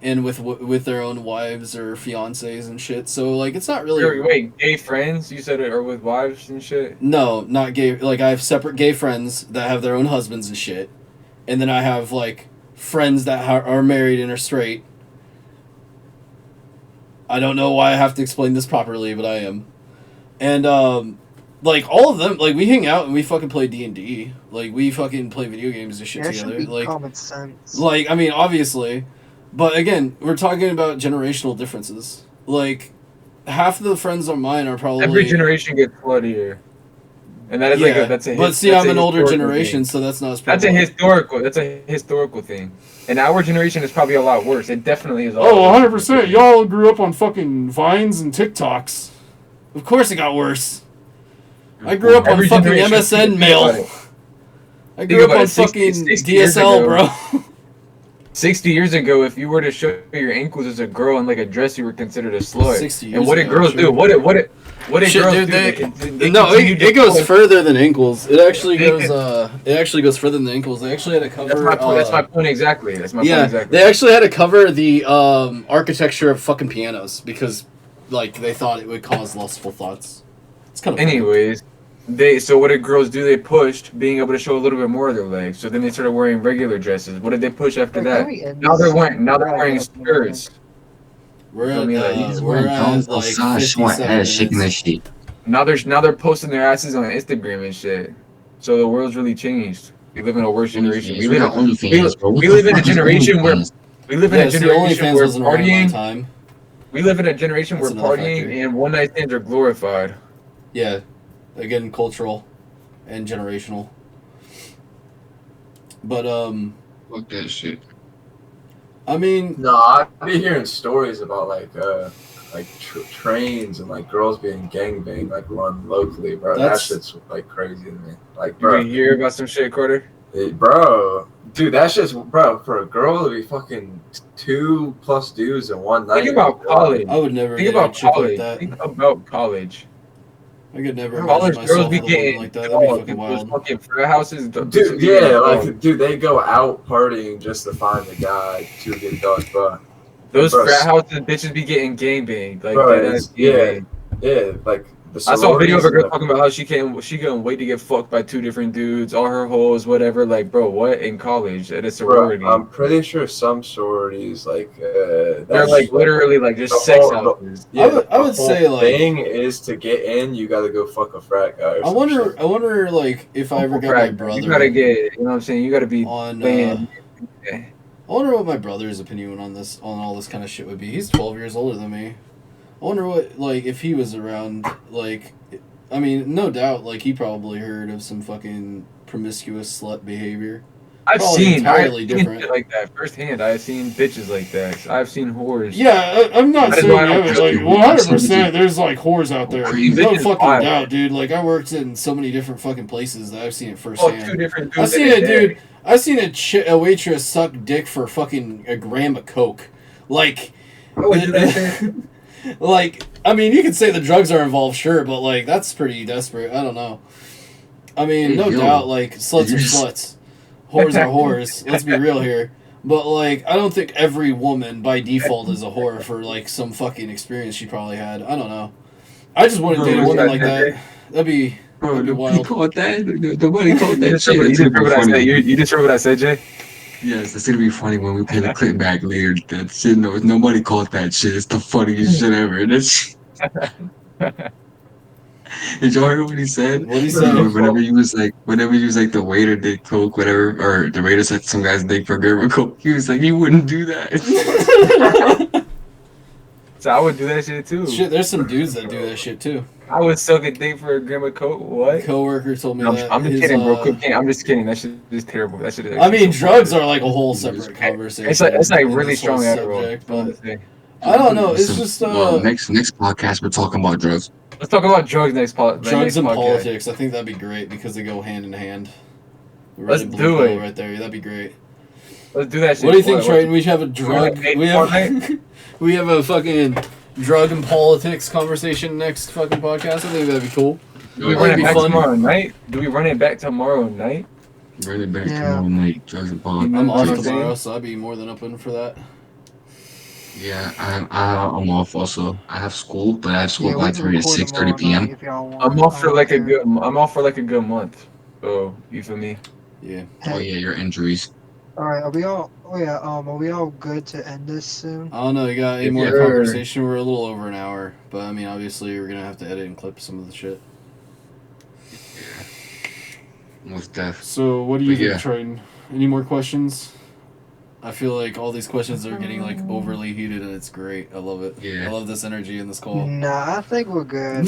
and with their own wives or fiancés and shit. So like it's not really Wait, gay friends? You said it, or with wives and shit? no, not gay. Like I have separate gay friends that have their own husbands and shit, and then I have like friends that are married and are straight. I don't know why I have to explain this properly, but I am. And like all of them, like we hang out and we fucking play D&D. Like we fucking play video games and shit There should together. be Like common sense. I mean obviously, but again, we're talking about generational differences. Like half of the friends of mine are probably Every generation gets floodier, and that is yeah, that's a. but see, that's I'm a an older historical generation, thing. so that's not as That's a prevalent. historical thing, and our generation is probably a lot worse. It definitely is. A Oh, lot worse. 100%. Y'all grew up on fucking Vines and TikToks. Of course it got worse. I grew up on Every fucking generation- MSN think about mail. it. I Think grew up about on it, 60 fucking 60 years DSL, ago. bro. 60 years ago, if you were to show your ankles as a girl in like a dress, you were considered a slut. 60 years And what did ago, girls sure. do? What did Shit, girls dude, do? They no, continued to it goes push. further than ankles. It actually They goes. It actually goes further than ankles. They actually had to cover. That's my point. That's my point exactly. That's my point Yeah, exactly. they actually had to cover the architecture of fucking pianos because, like, they thought it would cause lustful thoughts. It's kind of Anyways, so what did girls do? They pushed being able to show a little bit more of their legs. So then they started wearing regular dresses. What did they push after They're that? very innocent. Now they're wearing Right. skirts. We're I at, mean, like, you Just we're wearing at thongs like outside, showing 57 ass, shaking that minutes. shit. Now they're posting their asses on Instagram and shit. So the world's really changed. We live in a worse generation. OnlyFans. We got OnlyFans, bro. What we the live in a fuck is generation where OnlyFans? we live in Yeah, a see, generation OnlyFans where wasn't around in my partying. time. We live in a generation That's where another partying factor. and one night stands are glorified. Yeah, again, cultural and generational. But Fuck that shit. I mean, No, I be hearing stories about like trains and like girls being gangbanged like run locally, bro. That's- That shit's like crazy to me. Like, You bro, can hear about some shit, Carter? bro, dude, that's just bro for a girl to be fucking 2+ dudes in one night. Think about college. I would never Think get a about chick college. like that. Think about college. I could never College imagine girls myself be with a woman getting like that. That'd be dogged. fucking Those wild. fucking frat houses. Dude, yeah, like, dude, they go out partying just to find the guy to get ducked, but those bro, frat houses, bitches be getting gangbanged. Like Bro, that. it's- yeah, like the I saw a video of a girl sororities- talking about how she couldn't wait to get fucked by 2 different dudes, all her hoes, whatever. Like, bro, what in college at a sorority? Bro, I'm pretty sure some sororities like They're that's like literally like just the sex whole- houses. Yeah, I would the whole say, like- thing is to get in, you gotta go fuck a frat guy. Or I some wonder, shit. like, if I ever got my Right, brother you gotta get, you know what I'm saying? You gotta be on. playing. I wonder what my brother's opinion on all this kind of shit would be. He's 12 years older than me. I wonder what, like, if he was around, like, I mean, no doubt, like, he probably heard of some fucking promiscuous slut behavior. I've Probably seen entirely shit different. like that firsthand. I've seen bitches like that. I've seen whores. Yeah, I'm not That is saying why I don't that, trust like people. 100%. There's like whores out there. Crazy. No Bitches fucking wild. doubt, dude. Like I worked in so many different fucking places that I've seen it Oh, firsthand. 2 different I've dudes. seen in it, a day. dude. I've seen a waitress suck dick for fucking a gram of coke. Like, I would do that shit. like, I mean, you could say the drugs are involved, sure, but like that's pretty desperate. I don't know. I mean, Hey, no yo. doubt, like sluts are sluts, whores are whores. Let's be real here. But like, I don't think every woman by default is a whore for like some fucking experience she probably had. I don't know. I just wouldn't Bro, date a was woman that like that. That'd be Bro, that'd be nobody wild. caught that. Nobody caught You that just shit. heard, you It's just gonna heard be what I said. funny. You just heard what I said, Jay? Yes, it's gonna be funny when we play the clip back later. That shit, no, nobody caught that shit. It's the funniest shit ever. That's, did y'all hear what he said? What'd he say? Whenever you was like the waiter did coke, whatever, or the waiter said some guy's dick for a girl with coke, he was like, he wouldn't do that. So I would do that shit too. Shit, there's some dudes that do that shit too. I would suck a dick for a gram of coke. What? Coworker told me No, that. I'm just his, kidding, bro. Cocaine. I'm just kidding. That shit is terrible. That shit is. I actually mean, so drugs bad. are like a whole separate conversation. It's like in really this whole strong Adderall. subject, That's all I'm but saying. I don't know. It's Listen, just next podcast we're talking about drugs. Let's talk about drugs next drugs next and podcast. politics. I think that'd be great because they go hand in hand. Red Let's and blue do pill it. right there. That'd be great. Let's do that shit. What do you think, Triton? We should have a drug. wanna date We have Fortnite? we have a fucking drug and politics conversation next fucking podcast. I think that'd be cool. Do we That'd run it be back fun. tomorrow night? Do we run it back tomorrow night? Bring it back Yeah. tomorrow night. Drugs and politics. I'm off Politics. tomorrow, so I'd be more than open for that. Yeah, I'm off also. I have school, but I have school Yeah, we by can 3 to record 6:30 tomorrow p.m. night if y'all want. I'm off for I like a don't care. good. I'm off for like a good month. So you feel me? Yeah. Oh yeah, your injuries. All right, are we all? Oh yeah. Are we all good to end this soon? I don't know. You got any If more you're- conversation? We're a little over an hour, but I mean, obviously, we're gonna have to edit and clip some of the shit. Most def. So, what do you But think, yeah. Triton? Any more questions? I feel like all these questions are getting like overly heated, and it's great. I love it. Yeah. I love this energy in this call. Nah, I think we're good.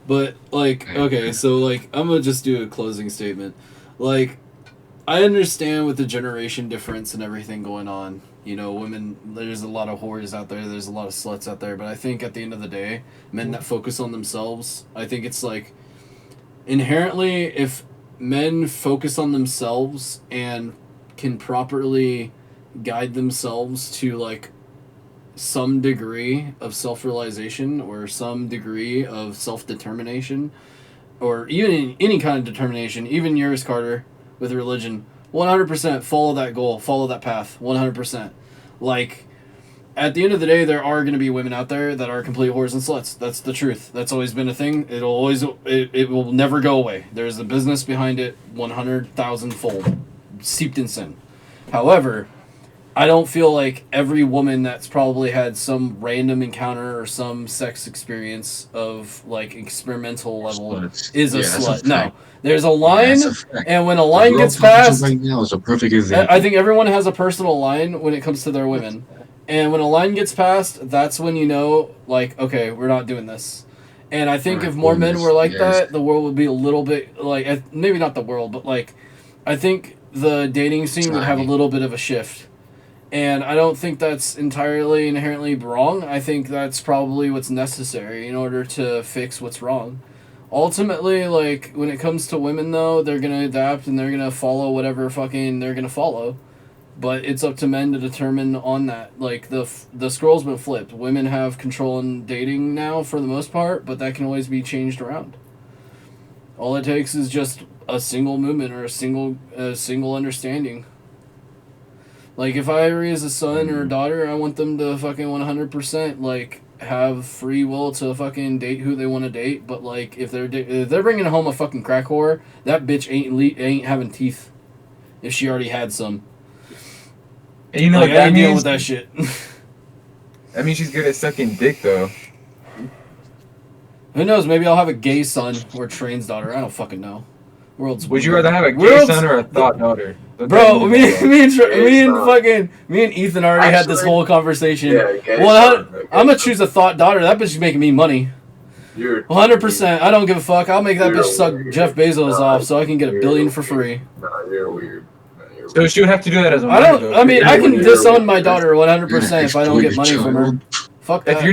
But like, okay, so like, I'm gonna just do a closing statement. Like, I understand with the generation difference and everything going on. You know, women. There's a lot of whores out there. There's a lot of sluts out there. But I think at the end of the day, men that focus on themselves. I think it's like inherently, if men focus on themselves and can properly guide themselves to like some degree of self-realization or some degree of self-determination or even any kind of determination, even yours, Carter, with religion, 100% follow that goal, follow that path, 100%. Like, at the end of the day, there are going to be women out there that are complete whores and sluts. That's the truth. That's always been a thing. It will never go away. There's a business behind it 100,000 fold, steeped in sin. However, I don't feel like every woman that's probably had some random encounter or some sex experience of like experimental level Sluts. is a Yeah, that's a slut. No, fact. there's a line, That's a fact. and when a The line girl gets talking to passed, right now is a perfect example. I think everyone has a personal line when it comes to their women. And when a line gets passed, that's when you know, like, okay, we're not doing this. And I think if more men were like that, the world would be a little bit, like, maybe not the world, but, like, I think the dating scene would have a little bit of a shift. And I don't think that's entirely inherently wrong. I think that's probably what's necessary in order to fix what's wrong. Ultimately, like, when it comes to women, though, they're going to adapt and they're going to follow whatever fucking they're going to follow. But it's up to men to determine on that. Like, the scroll's been flipped. Women have control in dating now for the most part, but that can always be changed around. All it takes is just a single movement or a single understanding. Like, if I raise a son or a daughter, I want them to fucking 100%, like, have free will to fucking date who they want to date. But, like, if they're bringing home a fucking crack whore, that bitch ain't having teeth. If she already had some. And you know Like, what I that ain't dealing means? with that shit. That means she's good at sucking dick, though. Who knows? Maybe I'll have a gay son or a trans daughter. I don't fucking know. World's Would you rather have a gay World's- son or a thought daughter? Bro, me and son. Ethan already had this Actually, whole conversation. Yeah, gay Well, son, I'm gonna choose a thought daughter. That bitch is making me money. You're 100%. I don't give a fuck. I'll make that You're bitch suck weird. Jeff Bezos Nah, off so I can get a you're billion for weird. free. Nah, you're weird. Nah, you're So weird. she would have to do that as a I minor, don't. though. I mean, I can You're disown my weird. daughter 100% if I don't get money from her. Fuck that. If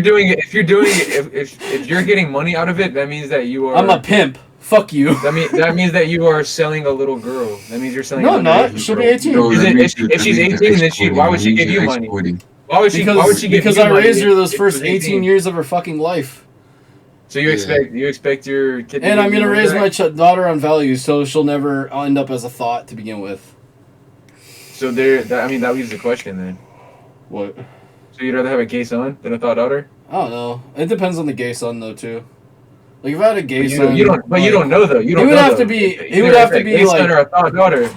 you're getting money out of it, that means that you are. I'm a pimp. Fuck you. That means that you are selling a little girl. That means you're selling. No, a I'm not. underage She'll be girl. 18. No, Is that it- means if she's 18, then why would she give you money? Why would she give Because you I money raised her if those she first was 18 years of her fucking life. So you expect your kid to And give I'm you gonna money raise back? my daughter on values, so she'll never end up as a thought to begin with. So that leaves the question then. What? So you'd rather have a gay son than a thought daughter? I don't know. It depends on the gay son though too. Like if I had a gay You son, you don't know though. You don't would know, have though. to be- Either it would have it's to a be gay son like- or a thought daughter.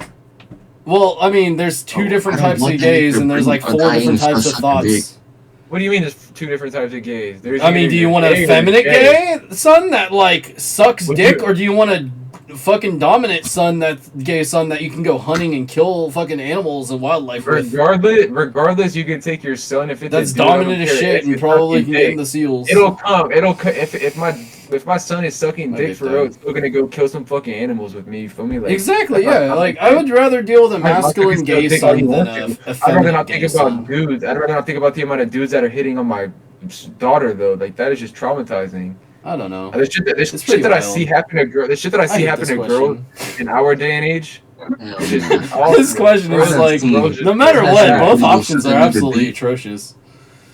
well, I mean, there's two different I don't types want of that gays, to and there's bring like a 4 guy different in types for of sucking dick. thoughts. What do you mean? There's two different types of gays. There's I mean, either do you you're want gay a or feminine you're gay son that like sucks Would dick, you- or do you want a fucking dominant son that's gay son that you can go hunting and kill fucking animals and wildlife with? Regardless, you can take your son if it's That's a dude, I don't dominant as care shit if and it's probably sucking can dick. get into seals. It'll come. If my son is sucking My dick big for dad. real, it's still gonna go kill some fucking animals with me. You feel me? Like Exactly, that's yeah. not Like fucking I would rather deal with a I'd rather masculine still gay think all you son than want to. a I'd rather feminine not gay think about son. dudes. I'd rather not think about the amount of dudes that are hitting on my daughter though. Like that is just traumatizing. I don't know. This shit It's that pretty I wild. see happen to girls. This shit that I see hate happen this to girls question. in our day and age. It's just This question is Girls- like, girls just no matter pass what, that. both Yeah. options are Yeah. absolutely atrocious.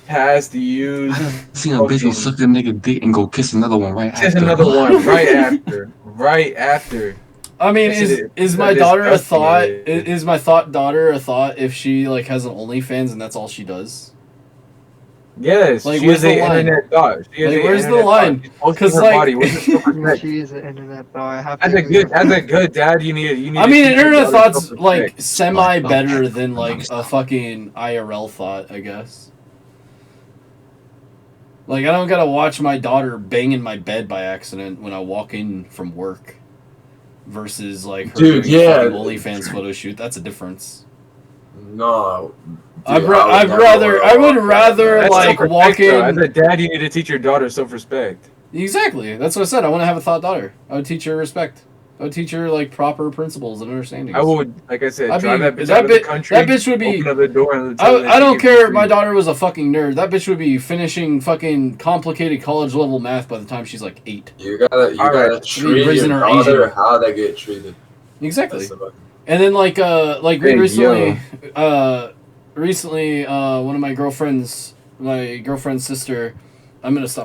Pass the use. Seen a bitch go suck a nigga dick and go kiss another one right Kiss after. another one right after. Right after. I mean, This is is my daughter a disgusting, thought? it Is my thought daughter a thought if she like has an OnlyFans and that's all she does? Yes, Like, she where's is an the line? internet thought. She is Like, an where's the internet line? thought. She's posting 'Cause, her like- body. Where's the self-respect? She is an internet though. I have to. As a agree. good dad, you need. I mean, to an teach your internet daughter thought's self-respect. like semi better than like a fucking IRL thought, I guess. Like I don't gotta watch my daughter bang in my bed by accident when I walk in from work, versus like her Dude, doing yeah. a fucking OnlyFans photo shoot. That's a difference. No. I Dude, would never rather want that. like self-respect, walk though. As in. a dad, you need to teach your daughter self-respect. Exactly. That's what I said. I want to have a thought daughter. I would teach her respect. I would teach her like proper principles and understandings. I would, like I said, I'd drive be- that bitch that out of the bit- country. that bitch would be- Open up the door and tell her that I she don't can care if be my free. daughter was a fucking nerd. That bitch would be finishing fucking complicated college level math by the time she's like 8. You gotta Alright. treat Raising your her daughter Asian. how they get treated. Exactly. That's the And then like we Hey, recently one of my girlfriend's sister, I'm gonna stop